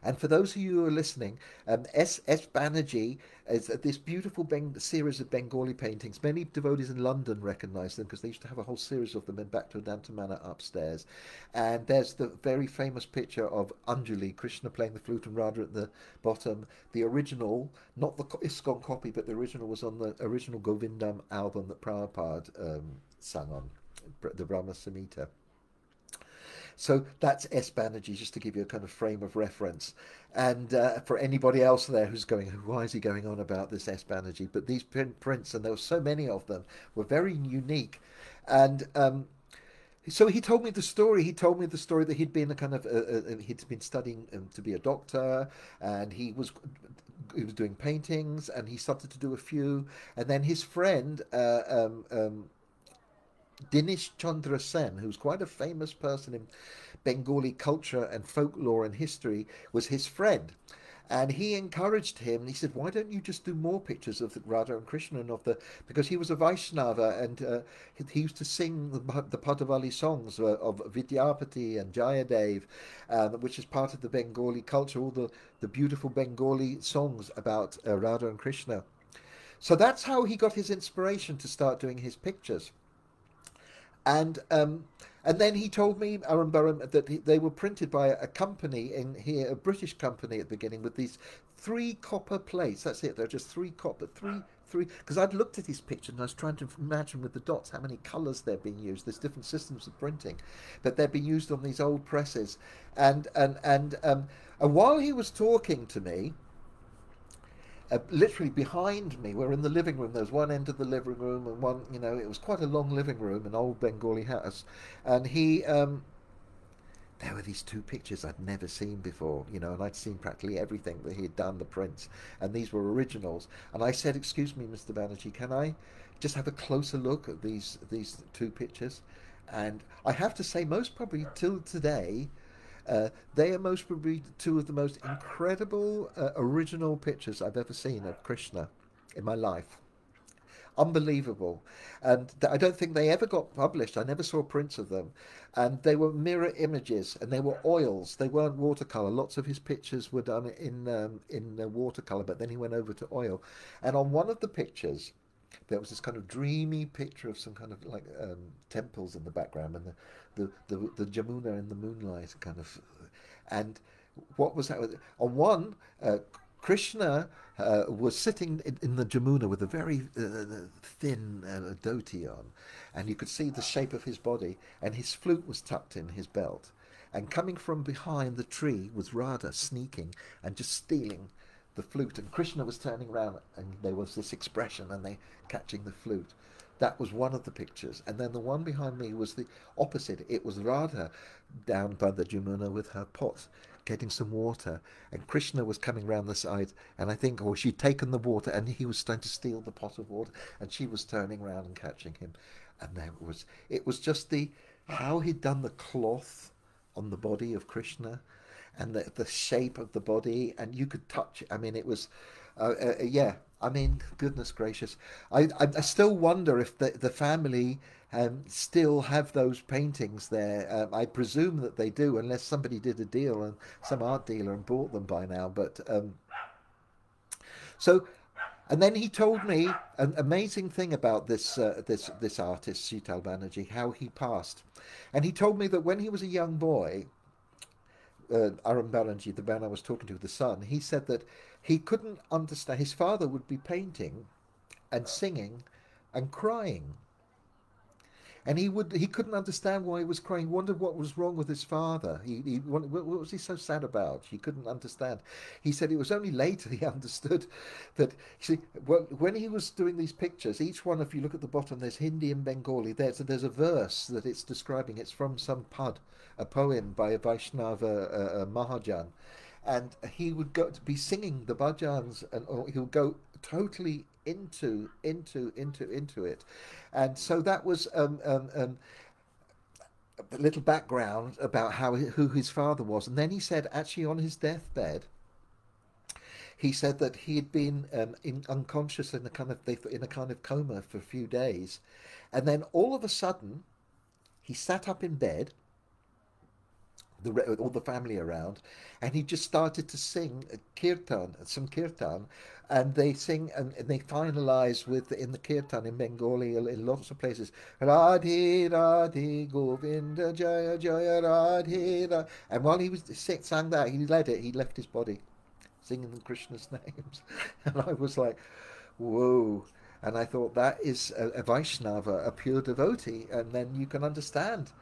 And for those of you who are listening, S.Banerjee is this beautiful series of Bengali paintings. Many devotees in London recognise them because they used to have a whole series of them in Bhaktivedanta Manor upstairs. And there's the very famous picture of Anjali, Krishna playing the flute and Radha at the bottom. The original, not the Iskcon copy, but the original was on the original Govindam album that Prabhupada sang on, the Brahma Samhita. So that's S.Banerjee, just to give you a kind of frame of reference. And for anybody else there who's going, why is he going on about this S.Banerjee? But these prints, and there were so many of them, were very unique. And so he told me the story. He told me the story that he'd been he'd been studying to be a doctor, and he was doing paintings, and he started to do a few. And then his friend, Dinesh Chandra Sen, who's quite a famous person in Bengali culture and folklore and history, was his friend. And he encouraged him. He said, why don't you just do more pictures of Radha and Krishna and because he was a Vaishnava, and he used to sing the Padavali songs of Vidyapati and Jayadev, which is part of the Bengali culture, all the beautiful Bengali songs about Radha and Krishna. So that's how he got his inspiration to start doing his pictures. And then he told me, Arun Barun, that they were printed by a company in here, a British company at the beginning, with these 3 copper plates. That's it. They're just 3 copper, three. Because I'd looked at his picture and I was trying to imagine with the dots how many colours they're being used. There's different systems of printing, but they're being used on these old presses. And while he was talking to me, literally behind me, we're in the living room. There was one end of the living room and one, it was quite a long living room, an old Bengali house. And there were these 2 pictures I'd never seen before, and I'd seen practically everything that he had done, the prints, and these were originals. And I said, excuse me, Mr. Banerjee, can I just have a closer look at these 2 pictures? And I have to say, most probably till today, they are most probably 2 of the most incredible original pictures I've ever seen of Krishna in my life. Unbelievable. And I don't think they ever got published. I never saw prints of them. And they were mirror images, and they were oils. They weren't watercolor. Lots of his pictures were done in watercolor, but then he went over to oil. And on one of the pictures, there was this kind of dreamy picture of some kind of like temples in the background, and the Jamuna in the moonlight kind of. And what was that? On one, Krishna was sitting in the Jamuna with a very thin dhoti on, and you could see the shape of his body, and his flute was tucked in his belt. And coming from behind the tree was Radha, sneaking and just stealing the flute. And Krishna was turning around, and there was this expression, and they catching the flute. That was one of the pictures. And then the one behind me was the opposite. It was Radha down by the Jamuna with her pot, getting some water. And Krishna was coming round the side, and I think, oh, she'd taken the water, and he was trying to steal the pot of water, and she was turning around and catching him. And there it was just how he'd done the cloth on the body of Krishna, and the shape of the body, and you could touch it. I mean, it was, yeah. I mean, goodness gracious. I still wonder if the family still have those paintings there. I presume that they do, unless somebody did a deal and some art dealer and bought them by now. But so. And then he told me an amazing thing about this artist, S.Banerjee, how he passed. And he told me that when he was a young boy, Arun Balanji, the man I was talking to, the son, he said that he couldn't understand. His father would be painting and singing and crying. And he couldn't understand why he was crying. He wondered what was wrong with his father. What was he so sad about? He couldn't understand. He said it was only later he understood that, you see, when he was doing these pictures, each one, if you look at the bottom, there's Hindi and Bengali. There's a verse that it's describing. It's from some pad, a poem by a Vaishnava Mahajan. And he would go to be singing the bhajans, or he would go totally into it. And so that was a little background about who his father was. And then he said, actually, on his deathbed, he said that he had been unconscious in a kind of coma for a few days, and then all of a sudden, he sat up in bed, all the family around, and he just started to sing some kirtan, and they sing and they finalize in the kirtan in Bengali in lots of places, Radhe Radhe Govinda Jaya Jaya Radhe Radhe. And while he was sang that, he left his body singing Krishna's names. And I was like, whoa. And I thought, that is a Vaishnava, a pure devotee. And then you can understand.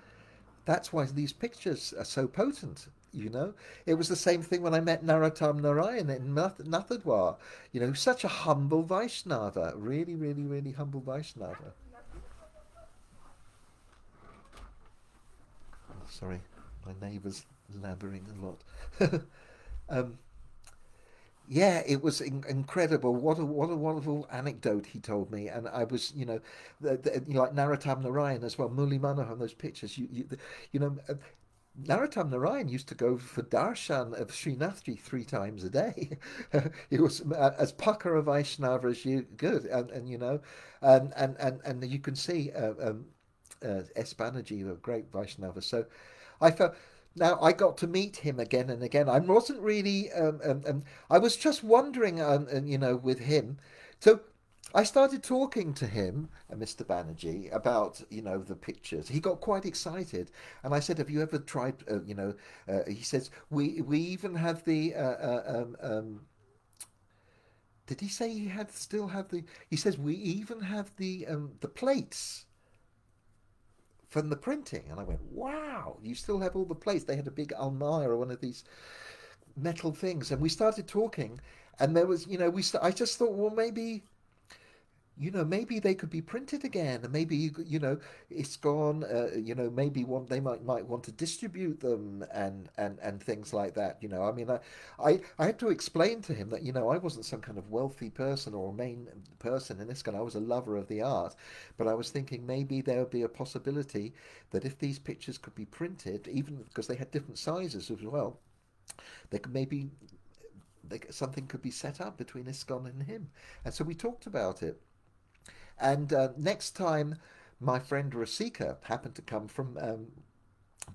That's why these pictures are so potent, you know. It was the same thing when I met Narottam Narayana in Nathadwar. You know, such a humble Vaishnava. Really, really, really humble Vaishnava. Oh, sorry, my neighbour's laboring a lot. Yeah, it was incredible. What a wonderful anecdote he told me, and I was, you know, like Narottam Narayan as well, Muli Manohar, those pictures. You know, Narottam Narayan used to go for darshan of Srinathji 3 times a day. He was as pucker a Vaishnava as you good, and you know, and you can see S.Banerjee, a great Vaishnava. So I felt. Now, I got to meet him again and again. I wasn't really, I was just wondering, you know, with him. So I started talking to him, Mr. Banerjee, about, you know, the pictures. He got quite excited. And I said, have you ever tried, you know, he says, we even have the, did he say still have he says, we even have the plates from the printing. And I went, wow, you still have all the plates. They had a big almire or one of these metal things, and we started talking, and there was, you know, I just thought, well, maybe, you know, maybe they could be printed again, and maybe, you know, Iskcon, you know, maybe they might want to distribute them and things like that. You know, I mean, I had to explain to him that, you know, I wasn't some kind of wealthy person or main person in Iskcon. I was a lover of the art, but I was thinking maybe there would be a possibility that if these pictures could be printed, even because they had different sizes as well, they could maybe something could be set up between Iskcon and him. And so we talked about it. And next time, my friend Rasika happened to come from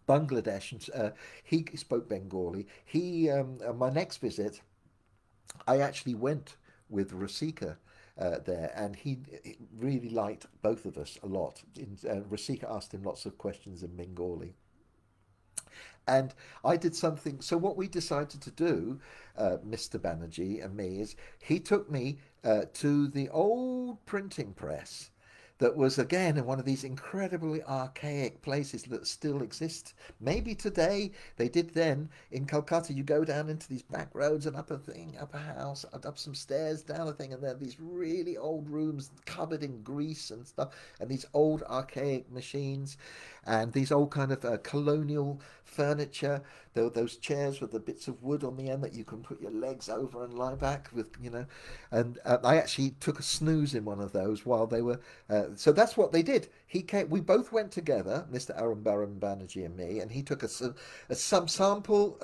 Bangladesh, and he spoke Bengali. On my next visit, I actually went with Rasika there, and he really liked both of us a lot. Rasika asked him lots of questions in Bengali. And I did something. So what we decided to do, Mr. Banerjee and me, is he took me to the old printing press that was, again, in one of these incredibly archaic places that still exist. Maybe today, they did then in Calcutta. You go down into these back roads and up a thing, up a house, up some stairs, down a thing, and there are these really old rooms covered in grease and stuff, and these old archaic machines, and these old kind of colonial furniture. There were those chairs with the bits of wood on the end that you can put your legs over and lie back with, you know. And I actually took a snooze in one of those while they were. So that's what they did. He came. We both went together, Mr. Arun, Barun, Banerjee, and me, and he took some sample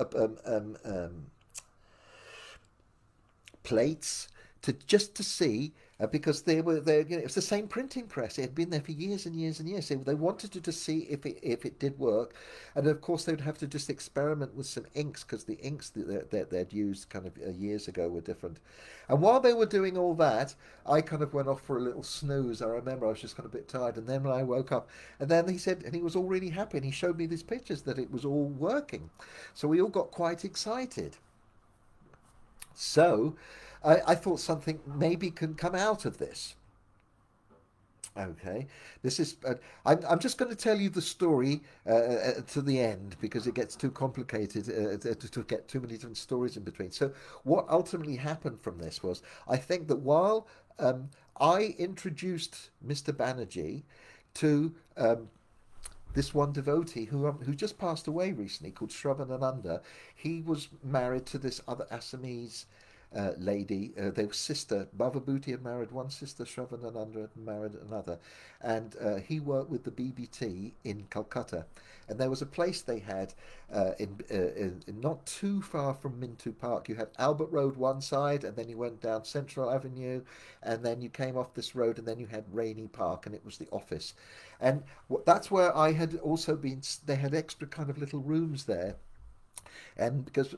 plates to see. Because they were there, you know, it was the same printing press. It had been there for years and years and years. So they wanted to see if it did work, and of course they'd have to just experiment with some inks, because the inks that they'd used kind of years ago were different. And while they were doing all that, I kind of went off for a little snooze. I remember I was just kind of a bit tired, and then when I woke up, and then he said, and he was all really happy, and he showed me these pictures that it was all working. So we all got quite excited. So I thought something maybe can come out of this. Okay, this is. I'm just going to tell you the story to the end, because it gets too complicated to get too many different stories in between. So what ultimately happened from this was, I think that while I introduced Mr. Banerjee to this one devotee who just passed away recently, called Shravanananda. He was married to this other Assamese lady. They were sister. Bhavabhuti had married one sister, Shravanananda had married another, and he worked with the BBT in Calcutta. And there was a place they had in not too far from Minto Park. You had Albert Road one side, and then you went down Central Avenue, and then you came off this road, and then you had Rainey Park, and it was the office. And that's where I had also been. They had extra kind of little rooms there. And because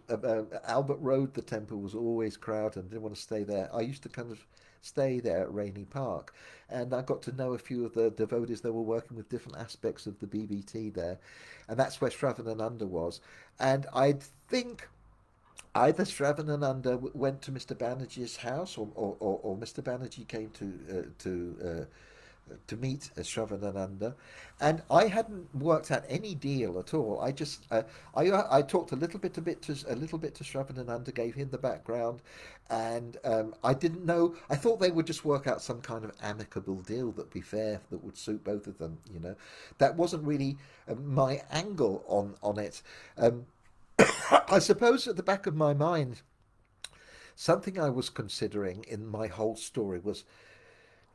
Albert Road, the temple was always crowded, and didn't want to stay there, I used to kind of stay there at Rainey Park. And I got to know a few of the devotees that were working with different aspects of the BBT there. And that's where Shravanananda was. And I think either Shravanananda went to Mr. Banerjee's house, or Mr. Banerjee came to meet Shravanananda, and I hadn't worked out any deal at all. I just I talked a little bit to Shravanananda, gave him the background, and I didn't know. I thought they would just work out some kind of amicable deal that'd be fair, that would suit both of them. You know, that wasn't really my angle on it. I suppose at the back of my mind, something I was considering in my whole story was,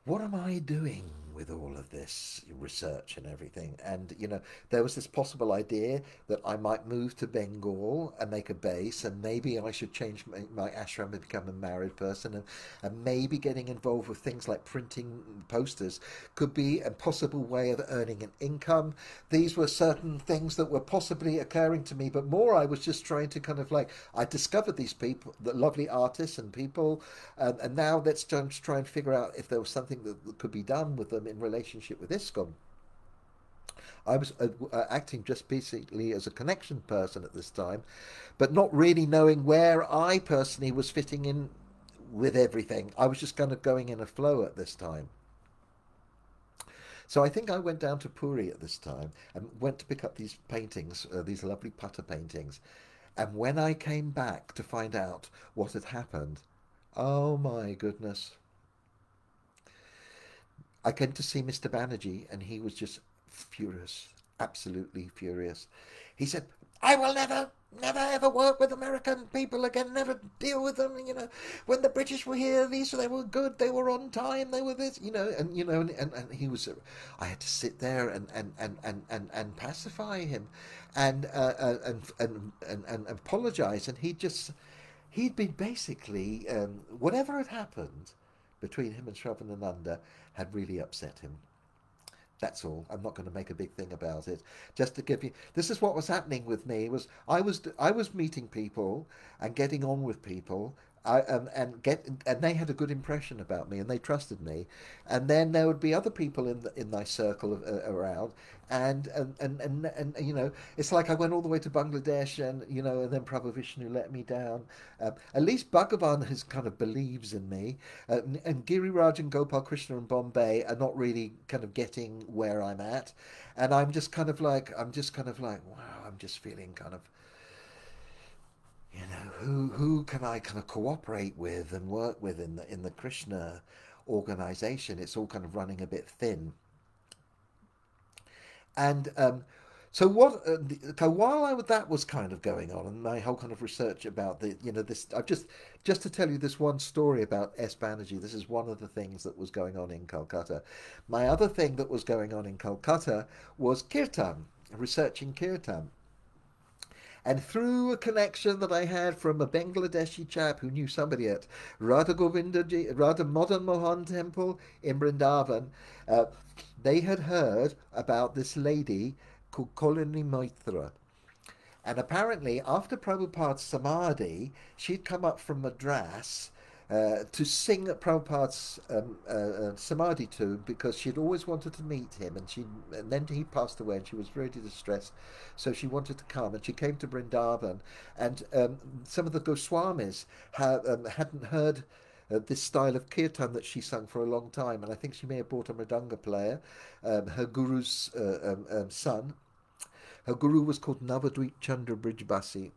what am I doing with all of this research and everything? And, you know, there was this possible idea that I might move to Bengal and make a base, and maybe I should change my ashram and become a married person, and maybe getting involved with things like printing posters could be a possible way of earning an income. These were certain things that were possibly occurring to me, but more I was just trying to kind of like, I discovered these people, the lovely artists and people, and now let's just try and figure out if there was something that could be done with them in relationship with Iskcon. I was acting just basically as a connection person at this time, but not really knowing where I personally was fitting in with everything. I was just kind of going in a flow at this time. So I think I went down to Puri at this time and went to pick up these paintings, these lovely putter paintings. And when I came back to find out what had happened, oh my goodness. I came to see Mr. Banerjee, and he was just furious, absolutely furious. He said, I will never ever work with American people again, never deal with them. You know, when the British were here, they were good, they were on time, they were this, you know, and he was, I had to sit there and pacify him and apologize. And he'd been basically, whatever had happened between him and Shravanananda had really upset him. That's all. I'm not going to make a big thing about it. Just to give you, this is what was happening with me. I was meeting people and getting on with people, and they had a good impression about me, and they trusted me. And then there would be other people in my circle around, and you know, it's like I went all the way to Bangladesh, and you know, and then Prabhu Vishnu let me down. At least Bhagavan has kind of believes in me, and Giriraj and Gopal Krishna and Bombay are not really kind of getting where I'm at, and I'm just kind of like, wow, I'm just feeling kind of, you know, who can I kind of cooperate with and work with in the Krishna organization? It's all kind of running a bit thin. And so while that was kind of going on, and my whole kind of research about the, you know, this, I've just to tell you this one story about S.Banerjee. This is one of the things that was going on in Calcutta. My other thing that was going on in Calcutta was kirtan, researching kirtan. And through a connection that I had from a Bangladeshi chap who knew somebody at Radha Madan Mohan Temple in Vrindavan, they had heard about this lady called Kailyani Maitra. And apparently, after Prabhupada's Samadhi, she'd come up from Madras to sing at Prabhupada's Samadhi to, because she'd always wanted to meet him, and then he passed away and she was really distressed, so she wanted to come, and she came to Vrindavan, and some of the Goswamis hadn't heard this style of kirtan that she sung for a long time, and I think she may have brought a mridanga player, her guru's son. Her guru was called Navadvip Chandra Brijbasi,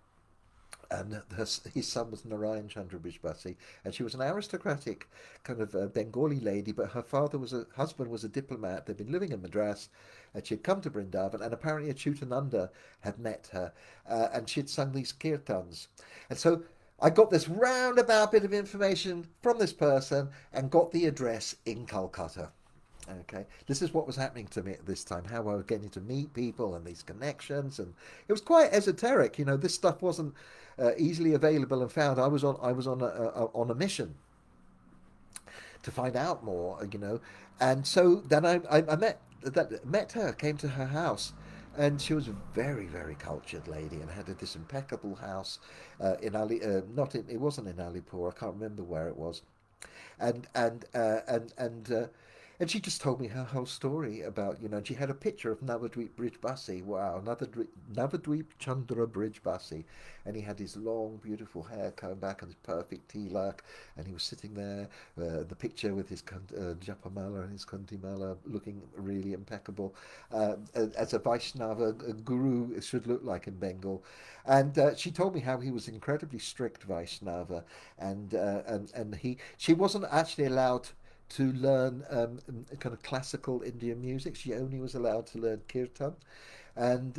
and his son was Narayana Chandra Brijbasi, and she was an aristocratic kind of Bengali lady, but her husband was a diplomat. They'd been living in Madras, and she had come to Vrindavan, and apparently a Chutananda had met her, and she'd sung these kirtans. And so I got this roundabout bit of information from this person and got the address in Calcutta. Okay, this is what was happening to me at this time, how I was getting to meet people and these connections, and it was quite esoteric. You know, this stuff wasn't easily available and found. I was on a mission to find out more, you know, and so then I met her, came to her house, and she was a very, very cultured lady and had this impeccable house in it wasn't in Alipur, I can't remember where it was, and she just told me her whole story about, you know, and she had a picture of Navadvip Brijbasi. Wow, Navadvip Chandra Brijbasi. And he had his long, beautiful hair coming back and his perfect tilak. And he was sitting there, the picture with his Japamala and his Kuntimala, looking really impeccable, as a Vaishnava guru should look like in Bengal. And she told me how he was incredibly strict Vaishnava. And she wasn't actually allowed to learn kind of classical Indian music. She only was allowed to learn kirtan. And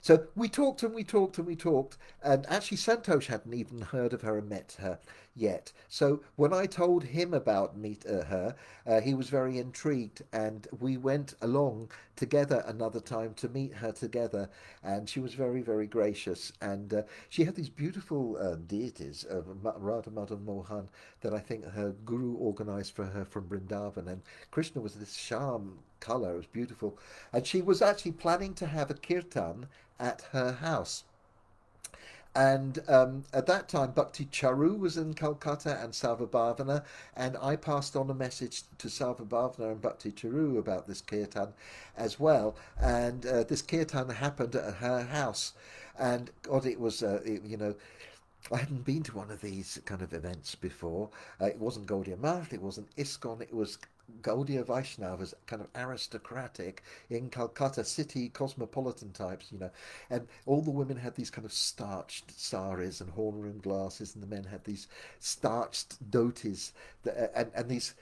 so we talked and we talked and we talked, and actually Santosh hadn't even heard of her and met her yet. So when I told him about her, he was very intrigued, and we went along together another time to meet her together, and she was very, very gracious, and she had these beautiful deities, Radha Madan Mohan, that I think her guru organized for her from Vrindavan, and Krishna was this sham color. It was beautiful, and she was actually planning to have a kirtan at her house. And at that time, Bhakti Charu was in Calcutta and Sarvabhavana, and I passed on a message to Sarvabhavana and Bhakti Charu about this kirtan as well. And this kirtan happened at her house, and God, it was, you know, I hadn't been to one of these kind of events before. It wasn't Gaudiya Math, it wasn't Iskcon, it was Gaudiya Vaishnavas, kind of aristocratic in Calcutta, city cosmopolitan types, you know, and all the women had these kind of starched saris and horn rimmed glasses, and the men had these starched dhotis and these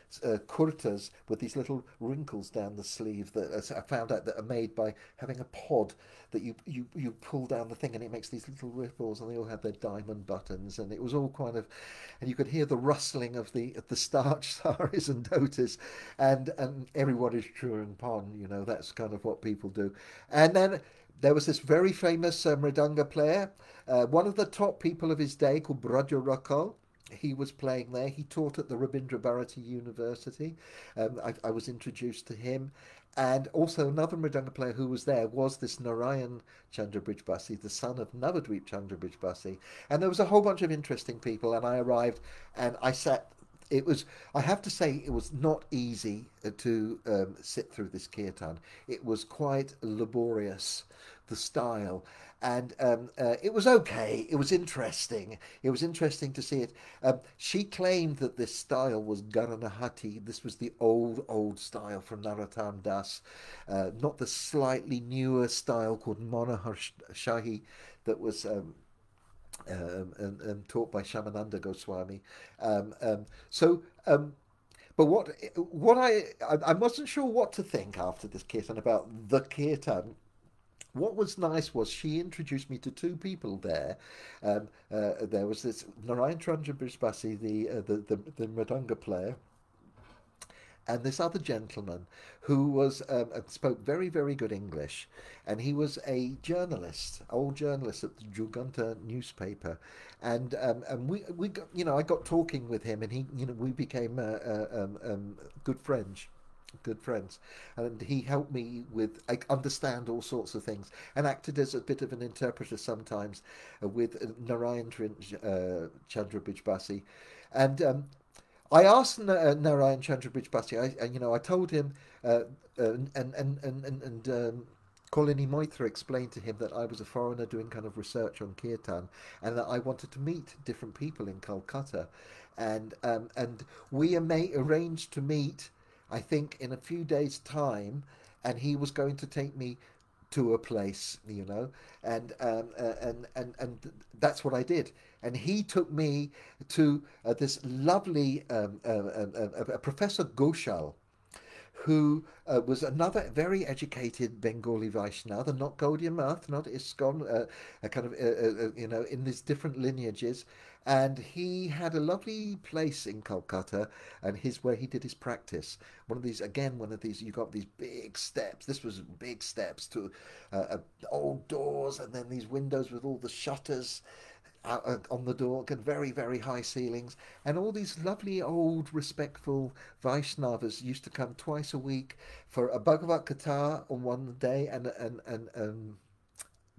kurtas with these little wrinkles down the sleeve that I found out that are made by having a pod that you pull down the thing and it makes these little ripples, and they all had their diamond buttons, and it was all kind of, and you could hear the rustling of the starched saris and dhotis, and everyone is chewing pon, you know, that's kind of what people do. And then there was this very famous mridanga player, one of the top people of his day, called Braja Rakal. He was playing there. He taught at the Rabindra Bharati University. I was introduced to him, And also another mridanga player who was there was this Narayana Chandra Brijbasi, the son of Navadvip Chandra Brijbasi. And there was a whole bunch of interesting people, and I arrived and I sat. It was, I have to say, it was not easy to sit through this kirtan. It was quite laborious, the style. And it was okay. It was interesting. It was interesting to see it. She claimed that this style was Garanahati. This was the old style from Narottam Das, not the slightly newer style called Manohar Shahi that was taught by Shamananda Goswami. But what I wasn't sure what to think after this kirtan about the kirtan. What was nice was she introduced me to two people there. There was this Narayana Chandra Brijbasi, the mridanga player, and this other gentleman who was spoke very good English, and he was a journalist, old journalist at the Juganta newspaper, and we got, I got talking with him, and he we became good friends, and he helped me with understand all sorts of things and acted as a bit of an interpreter sometimes with Narayana Chandra Brijbasi. And I asked Narayana Chandra Brijbasi, I told him, Kailyani Maitra explained to him that I was a foreigner doing kind of research on kirtan, and that I wanted to meet different people in Calcutta, and we arranged to meet, I think, in a few days' time, and he was going to take me to a place, and that's what I did. And he took me to this lovely Professor Goshal, who was another very educated Bengali Vaishnava, not Gaudiya Math, not Iskcon, a kind of, in these different lineages. And he had a lovely place in Calcutta, and where he did his practice. One of these, you got these big steps. This was big steps to old doors, and then these windows with all the shutters on the door, and very high ceilings, and all these lovely old respectful Vaishnavas used to come twice a week for a Bhagavat Katha on one day and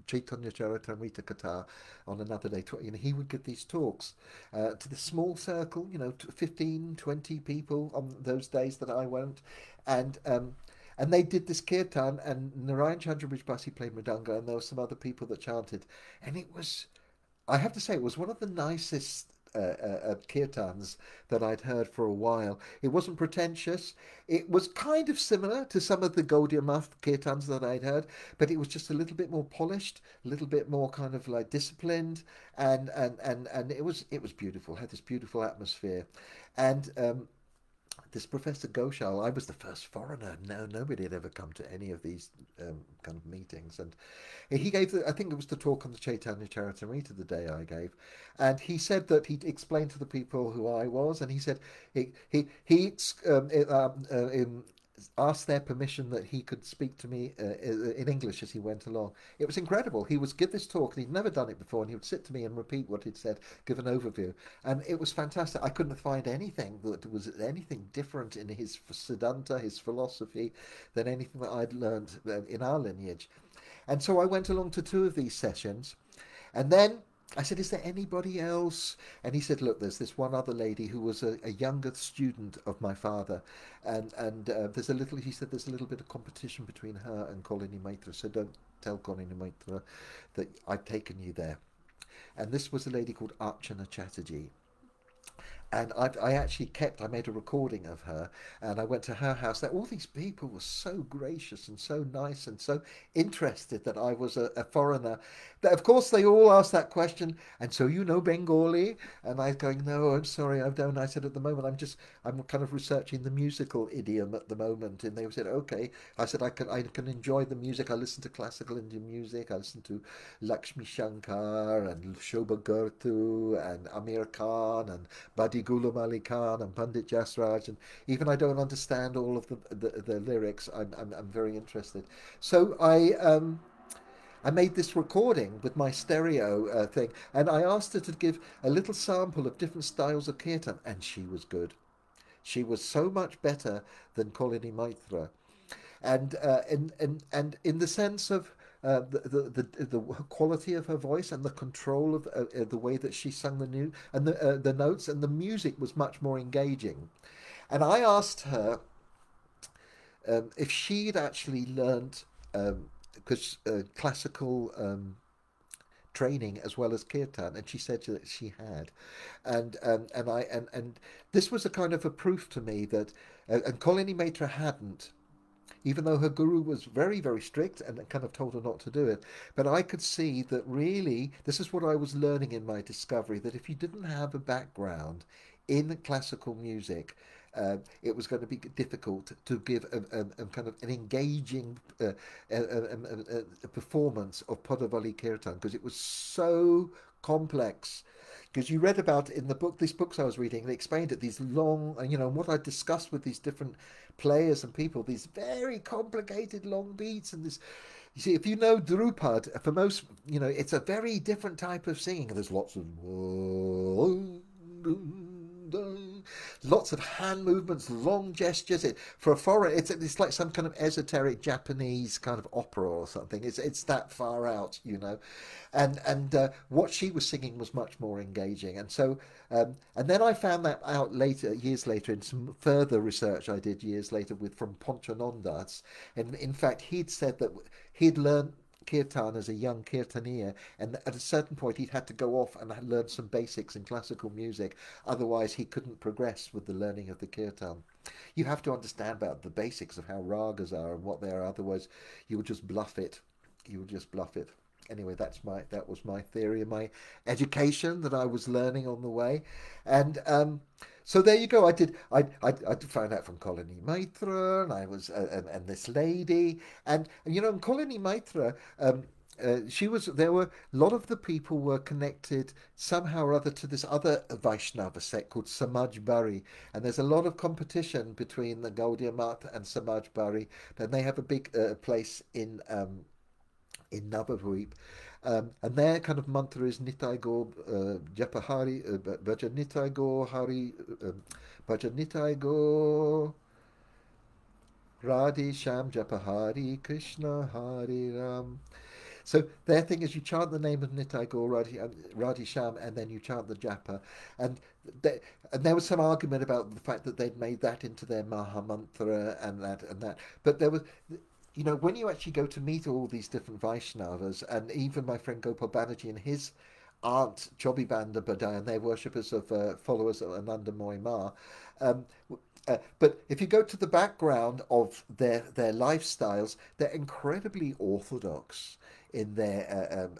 Chaitanya Charitamrita Katha on another day. He would give these talks to the small circle, 15, 20 people on those days that I went, and they did this kirtan, and Narayana Chandra Brijbasi played mridanga, and there were some other people that chanted, and it was, I have to say, it was one of the nicest kirtans that I'd heard for a while. It wasn't pretentious. It was kind of similar to some of the Gaudiya Math kirtans that I'd heard, but it was just a little bit more polished, a little bit more kind of like disciplined, and it was beautiful. It had this beautiful atmosphere, and this Professor Goshal, I was the first foreigner. Nobody had ever come to any of these kind of meetings. And he gave, I think it was the talk on the Chaitanya Charitamrita the day I gave. And he said that he explained to the people who I was, and he said he asked their permission that he could speak to me in English as he went along. It was incredible. He would give this talk, and he'd never done it before, and he would sit to me and repeat what he'd said, give an overview, and it was fantastic. I couldn't find anything that was anything different in his Siddhanta, his philosophy, than anything that I'd learned in our lineage. And so I went along to two of these sessions, and then I said, is there anybody else? And he said, look, there's this one other lady who was a younger student of my father, and there's a little, he said, there's a little bit of competition between her and Kailyani Maitra, so don't tell Kailyani Maitra that I've taken you there. And this was a lady called Archana Chaterjee. And I made a recording of her, and I went to her house. All these people were so gracious and so nice and so interested that I was a foreigner. That, of course, they all asked that question, and so you know Bengali? And I was going, no, I'm sorry, I don't. I said, at the moment, I'm kind of researching the musical idiom at the moment. And they said, okay. I said, I can enjoy the music. I listen to classical Indian music. I listen to Lakshmi Shankar and Shobha Gurtu and Amir Khan and Badi Gulam Ali Khan and Pandit Jasraj, and even I don't understand all of the lyrics, I'm very interested. So I made this recording with my stereo thing, and I asked her to give a little sample of different styles of kirtan, and she was good. She was so much better than Kailyani Maitra. And in the sense of the quality of her voice and the control of the way that she sung the notes, and the music was much more engaging. And I asked her if she'd actually learnt because classical training as well as kirtan, and she said that she had, and this was a kind of a proof to me that and Kailyani Maitra hadn't, even though her guru was very, very strict and kind of told her not to do it. But I could see that really, this is what I was learning in my discovery, that if you didn't have a background in classical music, it was going to be difficult to give a kind of an engaging performance of Podavali Kirtan, because it was so complex. Because you read about in the book, these books I was reading, they explained it, these long, and what I discussed with these different players and people, these very complicated long beats, and this, you see, if you know Drupad, for most, it's a very different type of singing. There's lots of lots of hand movements, long gestures. For a foreign, it's like some kind of esoteric Japanese kind of opera or something. It's that far out, and what she was singing was much more engaging. And so, and then I found that out years later, in some further research I did years later from Ponchanondas. And in fact, he'd said that he'd learned kirtan as a young kirtaniya, and at a certain point he'd had to go off and learn some basics in classical music, otherwise he couldn't progress with the learning of the kirtan. You have to understand about the basics of how ragas are and what they are, otherwise you will just bluff it. Anyway, that was my theory and my education that I was learning on the way. And so there you go. I found out from Kailyani Maitra, and I was and this lady, and Kailyani Maitra, there were a lot of the people were connected somehow or other to this other Vaishnava sect called Samaj Bari, and there's a lot of competition between the Gaudiya Math and Samaj Bari. Then they have a big place in Navadvip. And their kind of mantra is Nitai Go Japahari, Bhajan Nitai Go Hari, Bhajan Nitai Go Radhi Sham Japahari Krishna Hari Ram. So their thing is you chant the name of Nitai Gaur Radhi Sham, and then you chant the japa. And there was some argument about the fact that they'd made that into their Maha Mantra and that. But there was, when you actually go to meet all these different Vaishnavas, and even my friend Gopal Banerjee and his aunt Chobibanda Badai, and they're worshippers of followers of Anandamoy Ma. But if you go to the background of their lifestyles, they're incredibly orthodox in their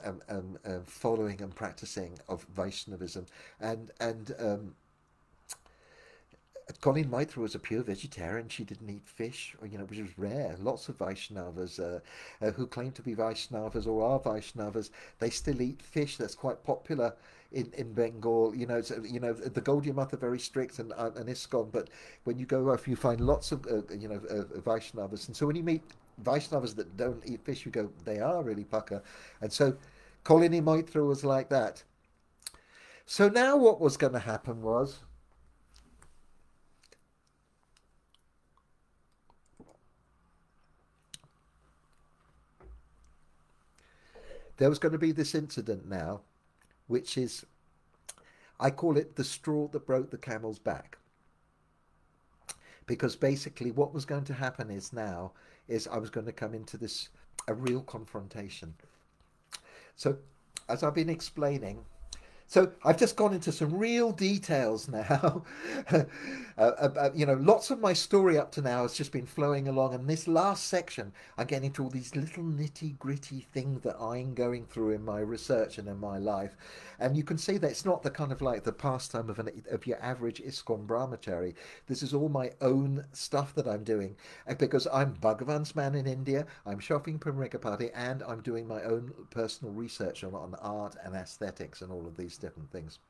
following and practicing of Vaishnavism, and Kailyani Maitra was a pure vegetarian. She didn't eat fish, which was rare. Lots of Vaishnavas who claim to be Vaishnavas or are Vaishnavas, they still eat fish. That's quite popular in Bengal. The Gaudiya Math are very strict and Iskcon, but when you go off, you find lots of Vaishnavas. And so when you meet Vaishnavas that don't eat fish, you go, they are really pucker. And so Kailyani Maitra was like that. So now what was going to happen was, there was going to be this incident now, which is, I call it the straw that broke the camel's back. Because basically what was going to happen is I was going to come into a real confrontation. So, as I've been explaining, so I've just gone into some real details now. Lots of my story up to now has just been flowing along, and this last section, I'm getting into all these little nitty-gritty things that I'm going through in my research and in my life. And you can see that it's not the kind of like the pastime of your average Iskcon brahmachari. This is all my own stuff that I'm doing, because I'm Bhagavan's man in India, I'm shopping Pramrikapati, and I'm doing my own personal research on art and aesthetics and all of these different things.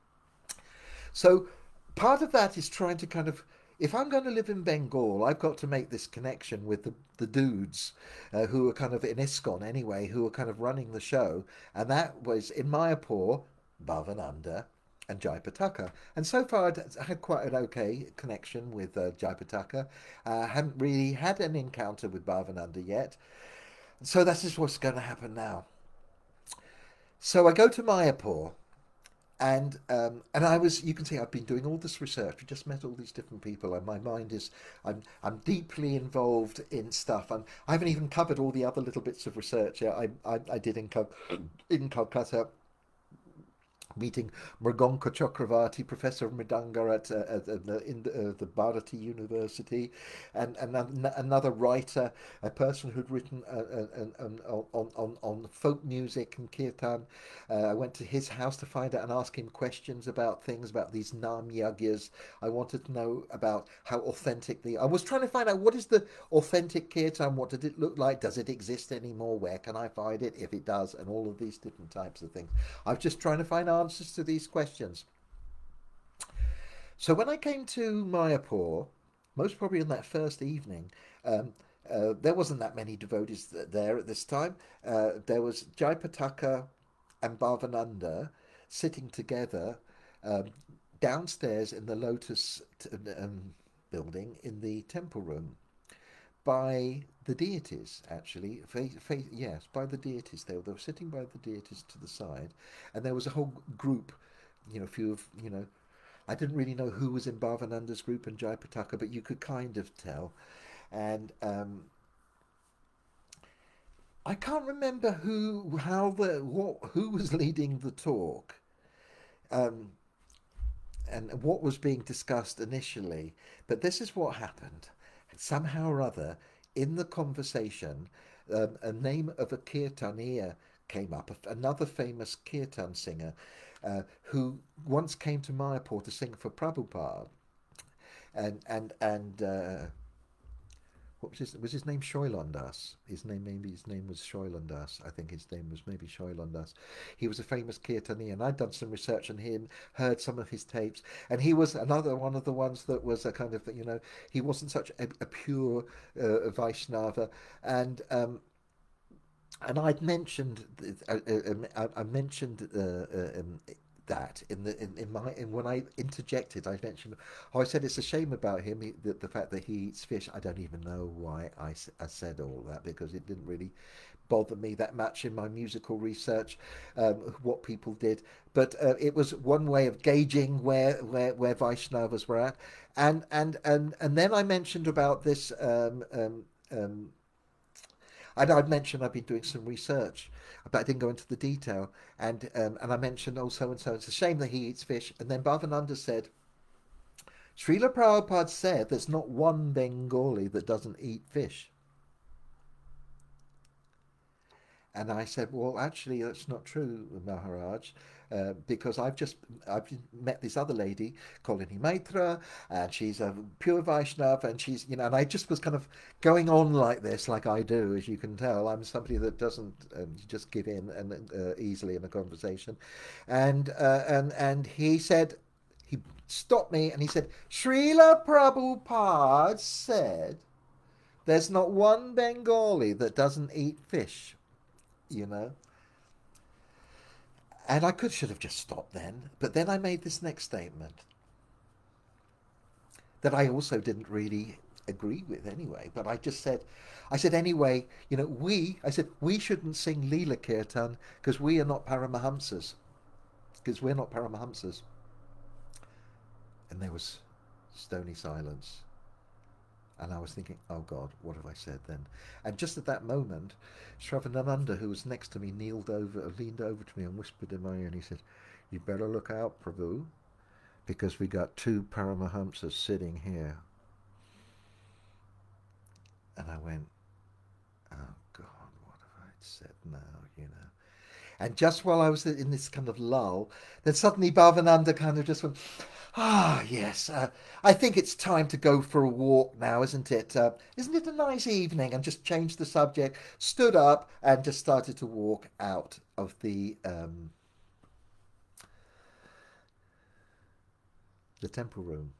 So part of that is trying to kind of, if I'm going to live in Bengal, I've got to make this connection with the dudes who are kind of in Iskcon anyway, who are kind of running the show. And that was in Maypur, Bhavananda, and Jayapataka. And so far I had quite an okay connection with Jayapataka. Hadn't really had an encounter with Bhavananda yet. So this is what's going to happen now. So I go to Maypur, and I was, you can see I've been doing all this research. We just met all these different people, and my mind is, I'm deeply involved in stuff. I haven't even covered all the other little bits of research. Yeah, I did in Calcutta, meeting Mriganka Chakravarti, Professor of Mridanga at the Bharati University, and another writer, a person who'd written on folk music and kirtan. I went to his house to find out and ask him questions about things, about these nam yagyas. I wanted to know about how authentic I was trying to find out what is the authentic kirtan, what did it look like, does it exist anymore, where can I find it if it does, and all of these different types of things. I was just trying to find answers to these questions. So when I came to Mayapur, most probably on that first evening, there wasn't that many devotees there at this time. There was Jayapataka and Bhavananda sitting together downstairs in the Lotus building in the temple room by the deities, actually. Yes, by the deities. They were sitting by the deities to the side, and there was a whole group, a few of, I didn't really know who was in Bhavananda's group and Jayapataka, but you could kind of tell. And I can't remember who was leading the talk, and what was being discussed initially. But this is what happened. Somehow or other, in the conversation, a name of a Kirtaniya came up, another famous kirtan singer, who once came to Mayapur to sing for Prabhupada, and what was his name? Shoilandas. His name was Shoilandas. I think his name was maybe Shoilandas. He was a famous Kirtaniya, and I'd done some research on him, heard some of his tapes, and he was another one of the ones that was a kind of, he wasn't such a pure Vaishnava, and I'd mentioned, I mentioned that when I interjected, I mentioned, I said it's a shame about him, the fact that he eats fish. I don't even know why I said all that, because it didn't really bother me that much in my musical research, what people did, but it was one way of gauging where Vaishnavas were at, and then I mentioned about this. I'd mentioned I've been doing some research, but I didn't go into the detail. And I mentioned, oh, so and so, it's a shame that he eats fish. And then Bhavananda said, Srila Prabhupada said there's not one Bengali that doesn't eat fish. And I said, well, actually, that's not true, Maharaj, because I've met this other lady, Kailyani Maitra, and she's a pure Vaishnava, and she's, and I just was kind of going on like this, like I do, as you can tell. I'm somebody that doesn't just give in and easily in a conversation. And he said, he stopped me, and he said, Srila Prabhupada said there's not one Bengali that doesn't eat fish. And I should have just stopped then, but then I made this next statement that I also didn't really agree with anyway, but I said anyway, we shouldn't sing Leela Kirtan because we are not Paramahamsas, and there was stony silence. And I was thinking, oh God, what have I said then? And just at that moment, Shravanananda, who was next to me, leaned over to me and whispered in my ear, and he said, you better look out, Prabhu, because we got two Paramahamsas sitting here. And I went, oh God, what have I said now, And just while I was in this kind of lull, then suddenly Bhavananda kind of just went, yes, I think it's time to go for a walk now, isn't it? Isn't it a nice evening? And just changed the subject, stood up and just started to walk out of the temple room.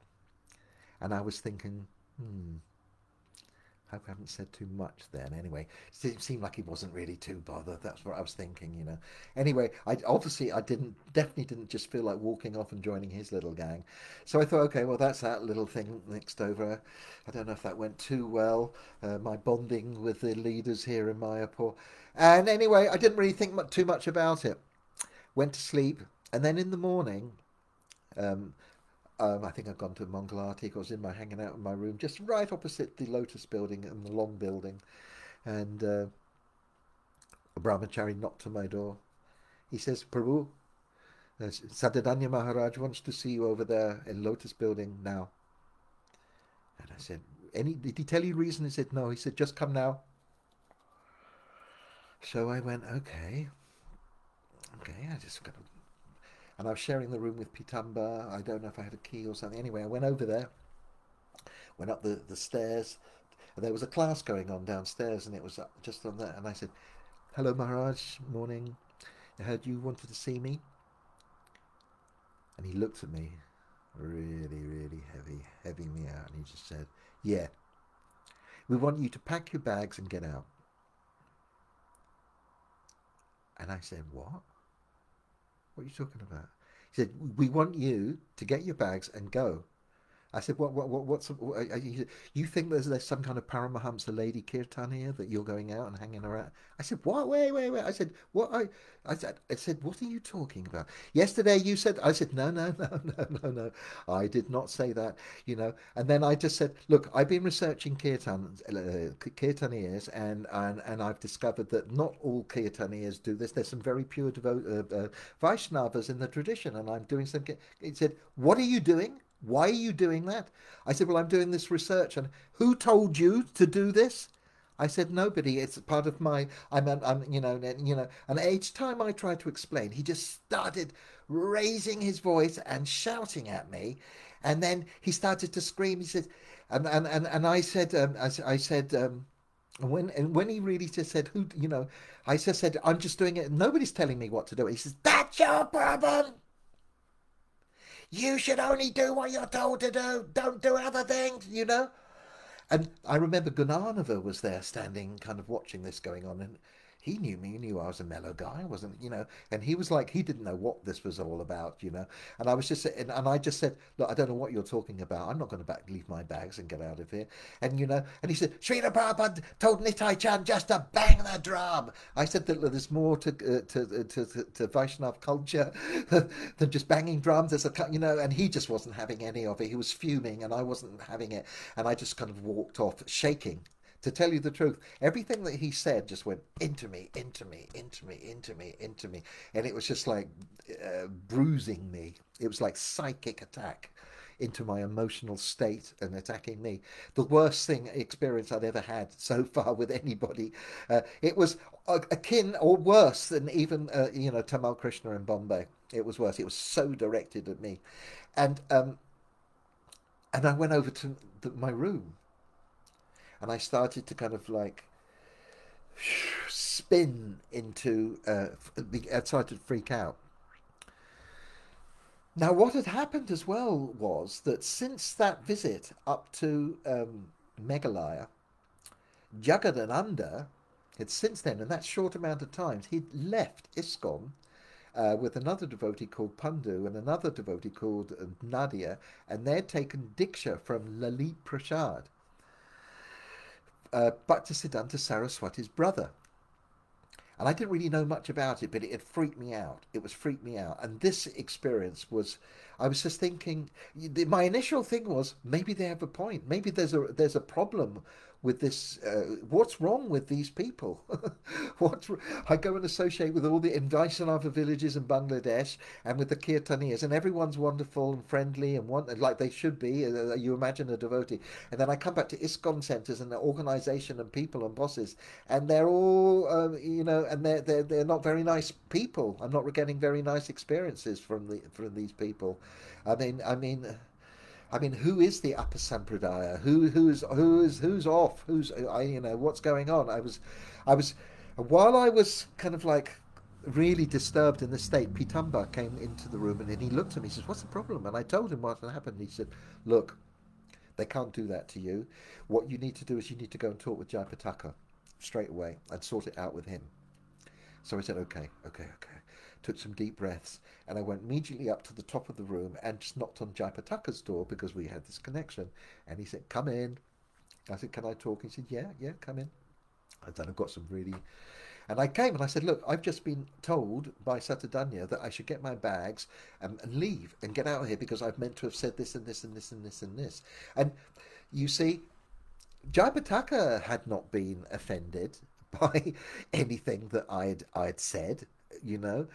And I was thinking, Hope I haven't said too much then. Anyway, it seemed like he wasn't really too bothered. That's what I was thinking, you know. Anyway, I definitely didn't just feel like walking off and joining his little gang. So I thought, okay, well, that's that little thing mixed over. I don't know if that went too well. My bonding with the leaders here in Mayapur. And anyway, I didn't really think too much about it. Went to sleep, and then in the morning, I think I'd gone to Mongol Arctic. I was hanging out in my room, just right opposite the Lotus building and the Long building. And a brahmachari knocked on my door. He says, Prabhu, Satadhanya Maharaj wants to see you over there in Lotus building now. And I said, did he tell you reason? He said, no. He said, just come now. So I went, okay, I just got to. And I was sharing the room with Pitamba. I don't know if I had a key or something. Anyway, I went over there, went up the stairs, and there was a class going on downstairs, and it was just on that. And I said, hello, Maharaj, morning. I heard you wanted to see me. And he looked at me, really, really heavy me out. And he just said, yeah, we want you to pack your bags and get out. And I said, what? What are you talking about? He said, we want you to get your bags and go. I said, you think there's some kind of Paramahamsa lady Kirtaniyas that you're going out and hanging around? I said, what? Wait. I said, what? I said, what are you talking about? Yesterday you said, I said, no. I did not say that, you know. And then I just said, look, I've been researching Kirtaniyas, and I've discovered that not all Kirtaniyas do this. There's some very pure Vaishnavas in the tradition, and I'm doing some. He said, what are you doing? Why are you doing that? I said, well, I'm doing this research. And who told you to do this? I said, nobody. It's part of my, you know, and each time I tried to explain, he just started raising his voice and shouting at me. And then he started to scream. He said, and I said, when he really just said, who, you know, I just said, I'm just doing it. Nobody's telling me what to do. He says, that's your problem. You should only do what you're told to do. Don't do other things, you know. And I remember Gunanava was there standing, kind of watching this going on. And he knew me, he knew I was a mellow guy, wasn't, you know. And he was like, he didn't know what this was all about, you know. And I was just, and I just said, look, I don't know what you're talking about. I'm not going to leave my bags and get out of here. And, you know, and he said, Srila Prabhupada told Nitai Chand just to bang the drum. I said that there's more to Vaishnav culture than just banging drums. There's a, you know, and he just wasn't having any of it. He was fuming and I wasn't having it. And I just kind of walked off shaking. To tell you the truth, everything that he said just went into me. And it was just like bruising me. It was like psychic attack into my emotional state and attacking me. The worst experience I'd ever had so far with anybody. It was akin or worse than even, you know, Tamal Krishna in Bombay. It was worse. It was so directed at me. And I went over to my room. And I started to kind of like spin into, I started to freak out. Now, what had happened as well was that since that visit up to Meghalaya, Jagadananda had since then, in that short amount of time, he'd left Iskcon with another devotee called Pandu and another devotee called Nadia, and they'd taken Diksha from Lalit Prasad. Bhaktisiddhanta Saraswati's brother. And I didn't really know much about it, but it had freaked me out. It was freaked me out. And this experience was, I was just thinking, my initial thing was, maybe they have a point. Maybe there's a problem with this. What's wrong with these people? I go and associate with all the Vaishnava villages in Bangladesh and with the Kirtaniyas, and everyone's wonderful and friendly and like they should be. You imagine a devotee. And then I come back to Iskcon centers and the organization and people and bosses, and they're all, you know, and they're not very nice people. I'm not getting very nice experiences from these people. I mean, who is the upper Sampradaya? Who's off? You know, what's going on? I was, while I was kind of like really disturbed in this state, Pitamba came into the room and he looked at me. He says, "What's the problem?" And I told him what had happened. He said, "Look, They can't do that to you. What you need to do is you need to go and talk with Jayapataka straight away and sort it out with him. So I said, okay, okay, okay. Took some deep breaths, and I went immediately up to the top of the room and just knocked on Jayapataka's door because we had this connection. And he said, come in. I said, can I talk? He said, yeah, yeah, come in. And then I've got some really... And I came and I said, look, I've just been told by Satadhanya that I should get my bags and leave and get out of here because I've meant to have said this and this and this and this and this. And you see, Jayapataka had not been offended by anything that I'd said, you know.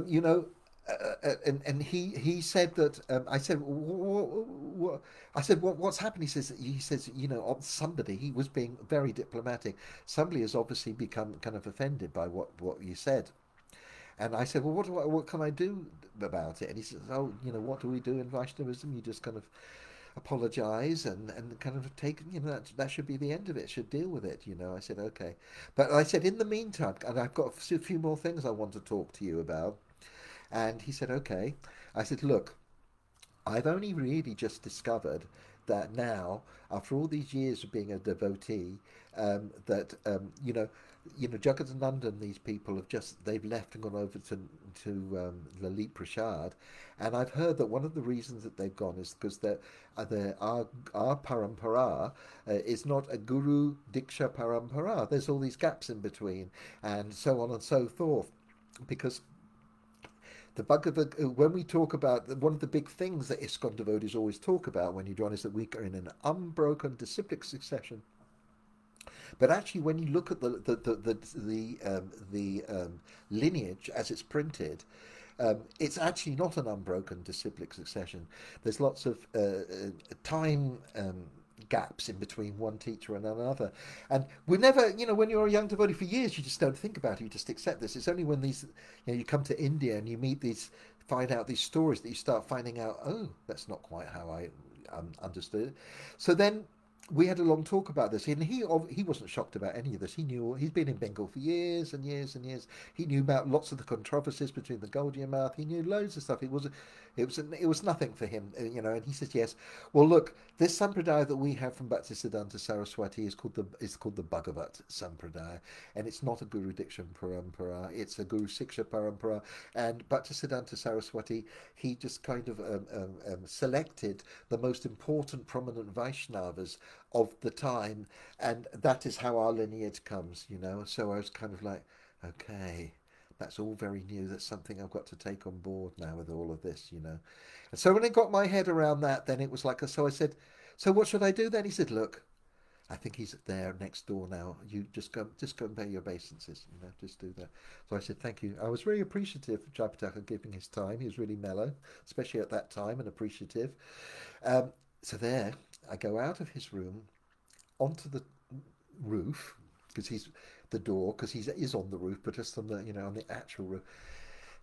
You know, and he said that I said what's happened? He says you know, somebody, he was being very diplomatic, somebody has obviously become kind of offended by what you said. And I said, well, what can I do about it? And he says, oh, you know, what do we do in Vaishnavism? You just kind of apologise and kind of take, you know, that should be the end of it, should deal with it, you know. I said, okay. But I said, in the meantime, and I've got a few more things I want to talk to you about. And he said, okay. I said, look, I've only really just discovered that now, after all these years of being a devotee, that, you know, Jagadananda and these people have they've left and gone over to Lalit Prasad. And I've heard that one of the reasons that they've gone is because our parampara is not a guru diksha parampara. There's all these gaps in between and so on and so forth. Because the Bhagavad, when we talk about, one of the big things that Iskcon devotees always talk about when you join is that we are in an unbroken disciplic succession. But actually, when you look at the lineage as it's printed, it's actually not an unbroken disciplic succession. There's lots of time gaps in between one teacher and another, and we never, you know, when you're a young devotee for years, you just don't think about it. You just accept this. It's only when these, you know, you come to India and you meet these, find out these stories that you start finding out, oh, that's not quite how I understood it. So then we had a long talk about this, and he wasn't shocked about any of this. He knew, he's been in Bengal for years and years and years. He knew about lots of the controversies between the Gaudiya Math. He knew loads of stuff. It was nothing for him, you know. And he says, yes, well, look, this Sampradaya that we have from Bhaktisiddhanta Saraswati is called the Bhagavat Sampradaya, and it's not a Guru Diksha Parampara. It's a Guru Siksha Parampara. And Bhaktisiddhanta Saraswati, he just kind of selected the most important, prominent Vaishnavas of the time, and that is how our lineage comes, you know. So I was kind of like, okay, that's all very new. That's something I've got to take on board now with all of this, you know. And so when I got my head around that, then it was like, so I said, so what should I do then? He said, look, I think he's there next door now. You just go and pay your obeisances, you know, just do that. So I said, thank you. I was very appreciative of Jayapataka giving his time. He was really mellow, especially at that time, and appreciative. So there, I go out of his room onto the roof, because he's the door, because he is on the roof, but just on the, you know, on the actual roof.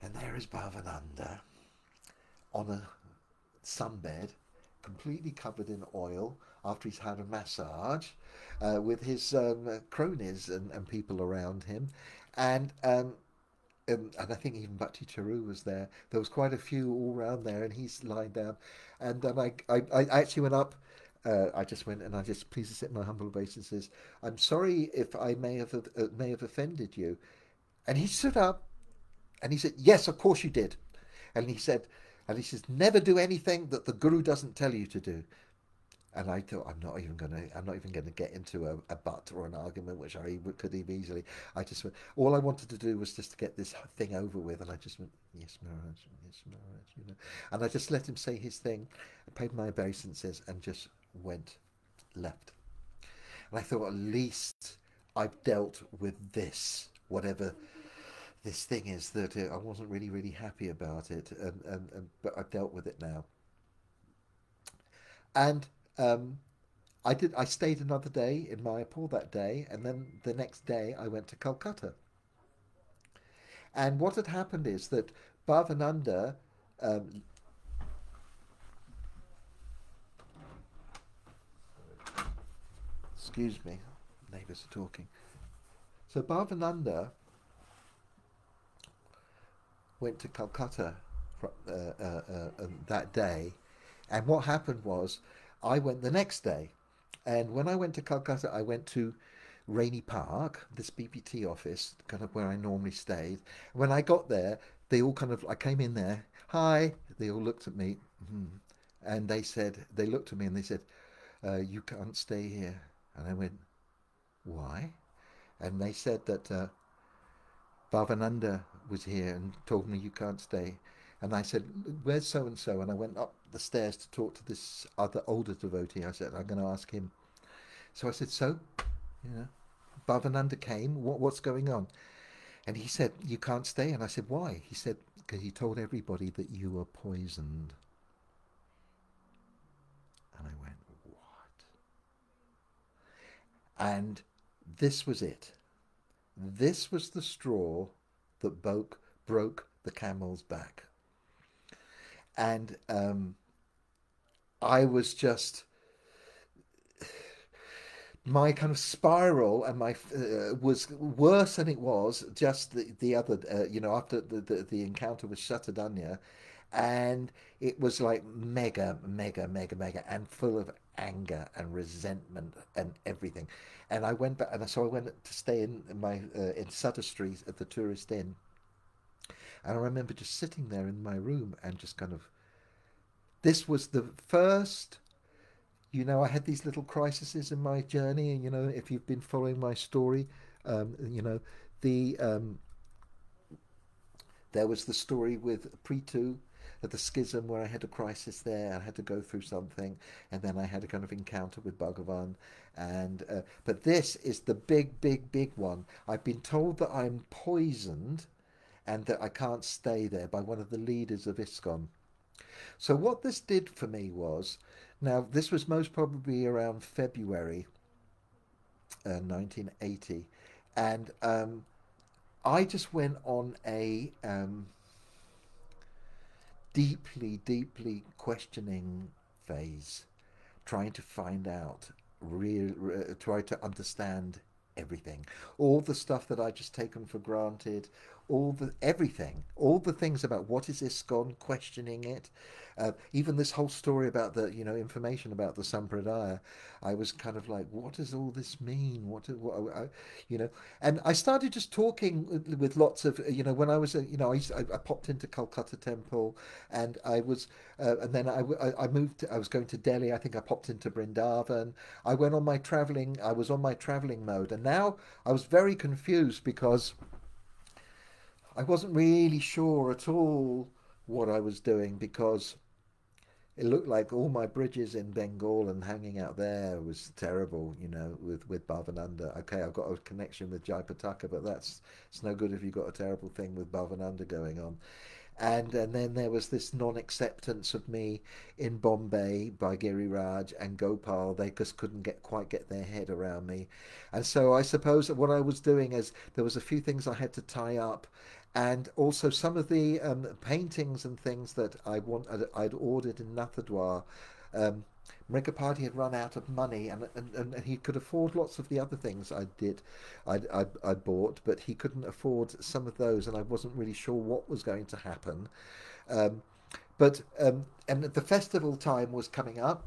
And there is Bhavananda on a sunbed, completely covered in oil, after he's had a massage, with his cronies and people around him. And I think even Bhakti Charu was there. There was quite a few all round there, and he's lying down. And then I actually went up. I just went and I just, please accept my humble obeisances. I'm sorry if I may have offended you. And he stood up, and he said, "Yes, of course you did." And he says, "Never do anything that the Guru doesn't tell you to do." And I thought, I'm not even going to get into a butt or an argument, which I could have easily. I just went, all I wanted to do was just to get this thing over with, and I just went, yes, Maharaj, you know. And I just let him say his thing, paid my obeisances, and just left. And I thought, at least I've dealt with this, whatever this thing is that I wasn't really happy about it, but I've dealt with it now. And I stayed another day in Maypur that day, and then the next day I went to Calcutta. And what had happened is that Bhavananda, excuse me, neighbours are talking. So Bhavananda went to Calcutta that day, and what happened was, I went the next day. And when I went to Calcutta, I went to Rainy Park, this BPT office, kind of where I normally stayed. When I got there, they all kind of, I came in there, hi, they all looked at me, and they said, they looked at me and they said, you can't stay here. And I went, why? And they said that Bhavananda was here and told me you can't stay. And I said, where's so-and-so? And I went up the stairs to talk to this other older devotee. I said, I'm going to ask him. So I said, so, you know, Bhavananda came, what's going on? And he said, you can't stay. And I said, why? He said, because he told everybody that you were poisoned. And I went, what? And this was it. This was the straw that broke the camel's back. And I was just, my kind of spiral and my was worse than it was just the other, you know, after the encounter with Satadhanya. And it was like mega and full of anger and resentment and everything. And I went back, and so I went to stay in my in Sutter Street at the Tourist Inn. And I remember just sitting there in my room and just kind of, this was the first, you know, I had these little crises in my journey. And, you know, if you've been following my story, you know, there was the story with Pritu at the schism where I had a crisis there. I had to go through something, and then I had a kind of encounter with Bhagavan. And but this is the big one. I've been told that I'm poisoned and that I can't stay there by one of the leaders of Iskcon. So what this did for me was, now this was most probably around February 1980, and I just went on a deeply questioning phase, trying to find out, try to understand everything, all the stuff that I just taken for granted, everything, all the things about what is Iskcon, questioning it, even this whole story about the, you know, information about the Sampradaya. I was kind of like, what does all this mean? You know, and I started just talking with lots of, you know, when I was, you know, I popped into Calcutta Temple, and I was, and then I moved. I was going to Delhi. I think I popped into Vrindavan. I went on my traveling. I was on my traveling mode, and now I was very confused because I wasn't really sure at all what I was doing, because it looked like all my bridges in Bengal and hanging out there was terrible, you know, with Bhavananda. Okay, I've got a connection with Jayapataka, but it's no good if you've got a terrible thing with Bhavananda going on. And then there was this non-acceptance of me in Bombay by Giriraj and Gopal. They just couldn't quite get their head around me. And so I suppose that what I was doing is there was a few things I had to tie up, and also some of the paintings and things that I'd ordered in Nathadwar. Mrigapati had run out of money, and he could afford lots of the other things I bought, but he couldn't afford some of those, and I wasn't really sure what was going to happen. And the festival time was coming up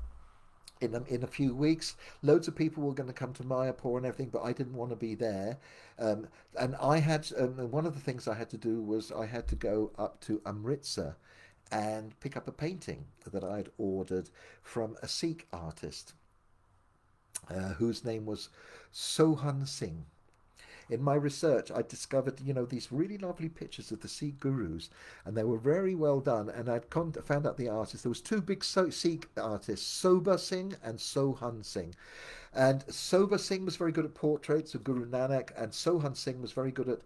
in a few weeks. Loads of people were going to come to Maypur and everything, but I didn't want to be there. And I had one of the things I had to do was I had to go up to Amritsar and pick up a painting that I'd ordered from a Sikh artist whose name was Sohan Singh. In my research, I discovered, you know, these really lovely pictures of the Sikh gurus, and they were very well done. And I'd found out the artists. There was two big Sikh artists, Sobha Singh and Sohan Singh. And Sobha Singh was very good at portraits of Guru Nanak, and Sohan Singh was very good at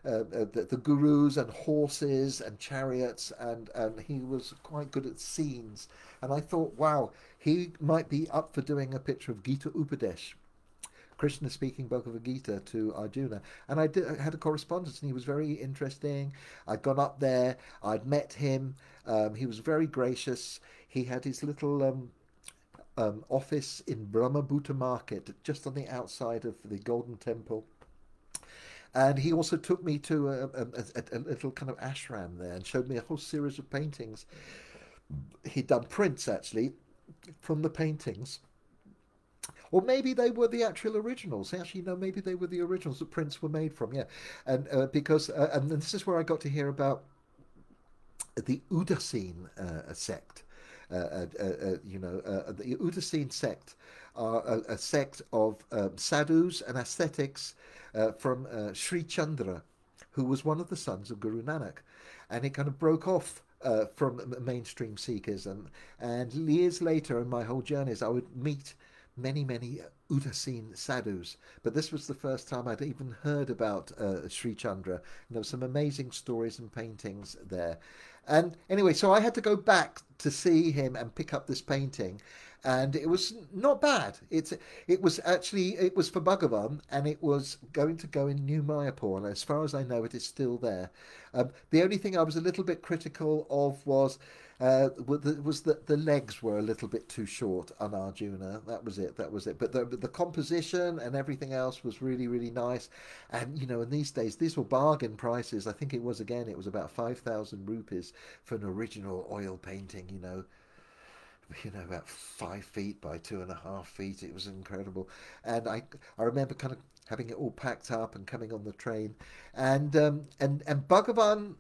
the gurus and horses and chariots, and he was quite good at scenes. And I thought, wow, he might be up for doing a picture of Gita Upadesh, Krishna speaking Bhagavad Gita to Arjuna. And I had a correspondence, and he was very interesting. I'd gone up there, I'd met him, he was very gracious. He had his little office in Brahmabhuta Market, just on the outside of the Golden Temple. And he also took me to a little kind of ashram there and showed me a whole series of paintings. He'd done prints, actually, from the paintings. Or maybe they were the actual originals. Actually, no, maybe they were the originals that prints were made from. Yeah, and because and this is where I got to hear about the Udasin sect. The Udasin sect are a sect of sadhus and ascetics from Sri Chandra, who was one of the sons of Guru Nanak, and it kind of broke off from mainstream seekers. And years later in my whole journeys, I would meet many Udasin sadhus, but this was the first time I'd even heard about Sri Chandra. And there were some amazing stories and paintings there. And anyway, so I had to go back to see him and pick up this painting, and it was not bad. It was for Bhagavan, and it was going to go in New Mayapur, and as far as I know, it is still there. The only thing I was a little bit critical of was that the legs were a little bit too short on Arjuna. That was it. But the composition and everything else was really nice. And in these days, these were bargain prices. I think it was about 5,000 rupees for an original oil painting. About 5 feet by 2.5 feet. It was incredible. And I remember kind of having it all packed up and coming on the train, and Bhagavan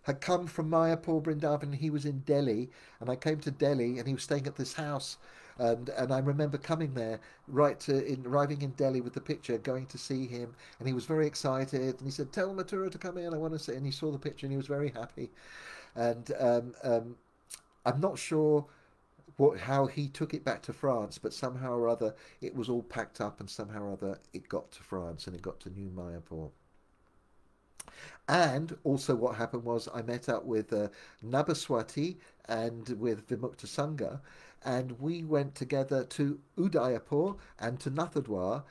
had come from Mayapur, Vrindavan. He was in Delhi, and I came to Delhi, and he was staying at this house, and I remember coming there arriving in Delhi with the picture, going to see him, and he was very excited, and he said, "Tell Mathura to come in. I want to see." And he saw the picture, and he was very happy, and I'm not sure how he took it back to France, but somehow or other it was all packed up, and somehow or other it got to France and it got to New Mayapur. And also what happened was I met up with Nabaswati and with Vimuktasanga, and we went together to Udaipur and to Nathadwar.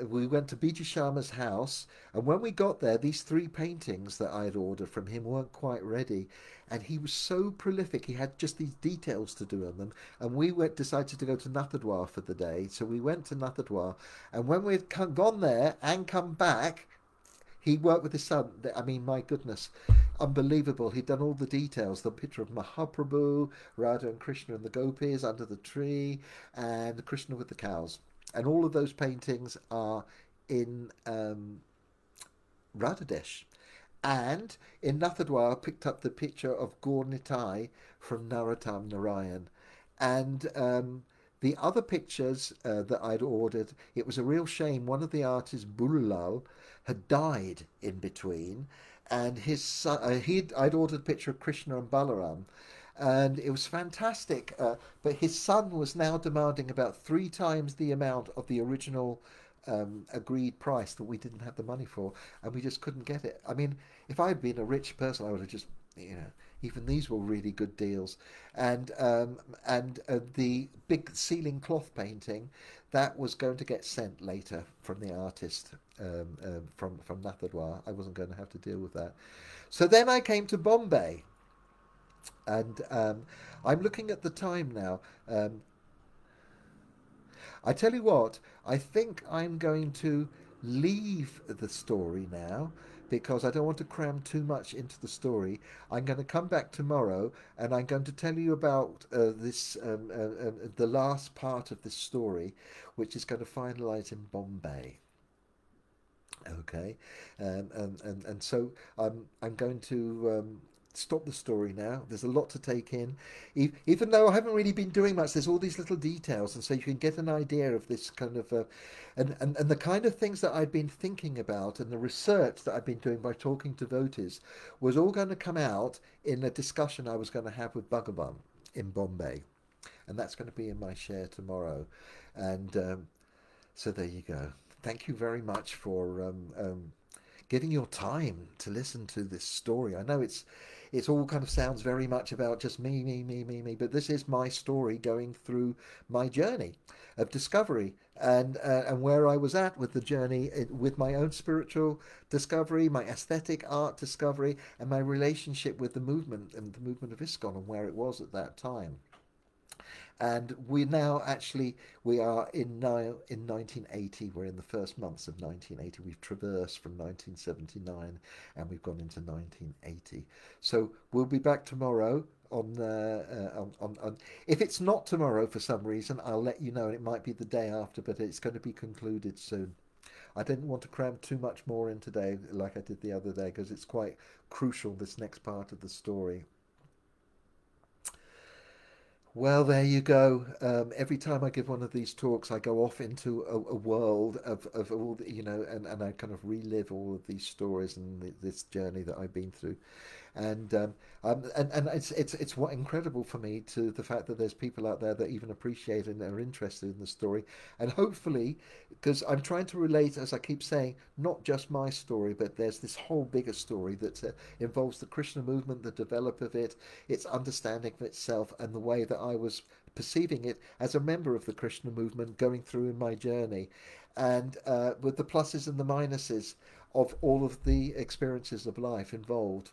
We went to BG Sharma's house, and when we got there, these 3 paintings that I had ordered from him weren't quite ready, and he was so prolific. He had just these details to do on them, and we decided to go to Nathadwar for the day. So we went to Nathadwar, and when we'd gone there and come back, he worked with his son. I mean, my goodness, unbelievable. He'd done all the details. The picture of Mahaprabhu, Radha and Krishna and the gopis under the tree, and Krishna with the cows. And all of those paintings are in Radhadesh. And in Nathadwar, I picked up the picture of Gaur Nitai from Narottam Narayana. And the other pictures that I'd ordered, it was a real shame. One of the artists, Bullal, had died in between, and his son, I'd ordered a picture of Krishna and Balaram, and it was fantastic. But his son was now demanding about 3 times the amount of the original agreed price that we didn't have the money for, and we just couldn't get it. I mean, if I had been a rich person, I would have just, even these were really good deals. And the big ceiling cloth painting that was going to get sent later from the artist from Nathadwar. I wasn't going to have to deal with that. So then I came to Bombay, and I'm looking at the time now. I tell you what, I think I'm going to leave the story now, because I don't want to cram too much into the story. I'm going to come back tomorrow, and I'm going to tell you about the last part of this story, which is going to finalize in Bombay. Okay, and so I'm going to stop the story now. There's a lot to take in, even though I haven't really been doing much. There's all these little details, and so you can get an idea of this kind of and the kind of things that I'd been thinking about, and the research that I've been doing by talking to devotees was all going to come out in a discussion I was going to have with Bhagavan in Bombay, and that's going to be in my share tomorrow. And so there you go. Thank you very much for giving your time to listen to this story. I know it's all kind of sounds very much about just me, but this is my story going through my journey of discovery, and where I was at with the journey, with my own spiritual discovery, my aesthetic art discovery, and my relationship with the movement and the movement of Iskcon, and where it was at that time. And we are in 1980. We're in the first months of 1980. We've traversed from 1979, and we've gone into 1980. So we'll be back tomorrow if it's not tomorrow for some reason, I'll let you know, and it might be the day after, but it's going to be concluded soon. I didn't want to cram too much more in today like I did the other day because it's quite crucial, this next part of the story. Well, there you go. Every time I give one of these talks, I go off into a world of all the, and I kind of relive all of these stories and this journey that I've been through. And it's what incredible for me to the fact that there's people out there that even appreciate and are interested in the story, and hopefully, because I'm trying to relate, as I keep saying, not just my story, but there's this whole bigger story that involves the Krishna movement, the develop of it, its understanding of itself, and the way that I was perceiving it as a member of the Krishna movement going through in my journey, and with the pluses and the minuses of all of the experiences of life involved.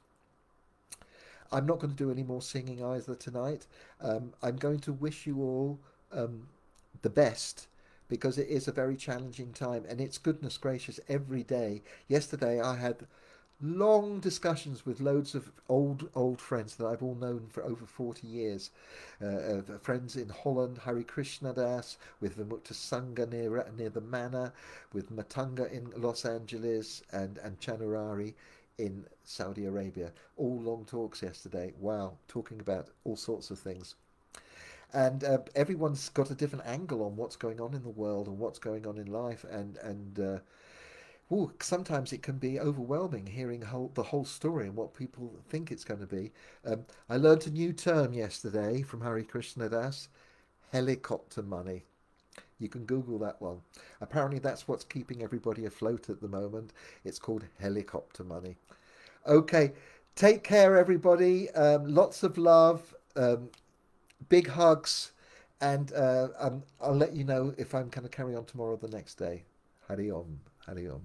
I'm not going to do any more singing either tonight. I'm going to wish you all the best because it is a very challenging time and it's goodness gracious every day. Yesterday I had long discussions with loads of old friends that I've all known for over 40 years. Friends in Holland, Hare Krishna Das, with Vimuktasanga near the Manor, with Matanga in Los Angeles, and Chanurari in Saudi Arabia. All long talks yesterday. Wow, talking about all sorts of things. And everyone's got a different angle on what's going on in the world and what's going on in life. Sometimes it can be overwhelming hearing the whole story and what people think it's going to be. I learned a new term yesterday from Hare Krishna Das, helicopter money. You can Google that one. Apparently that's what's keeping everybody afloat at the moment. It's called helicopter money. Okay, take care everybody. Lots of love, big hugs, and I'll let you know if I'm going to carry on tomorrow or the next day. Hare Om, Hare Om.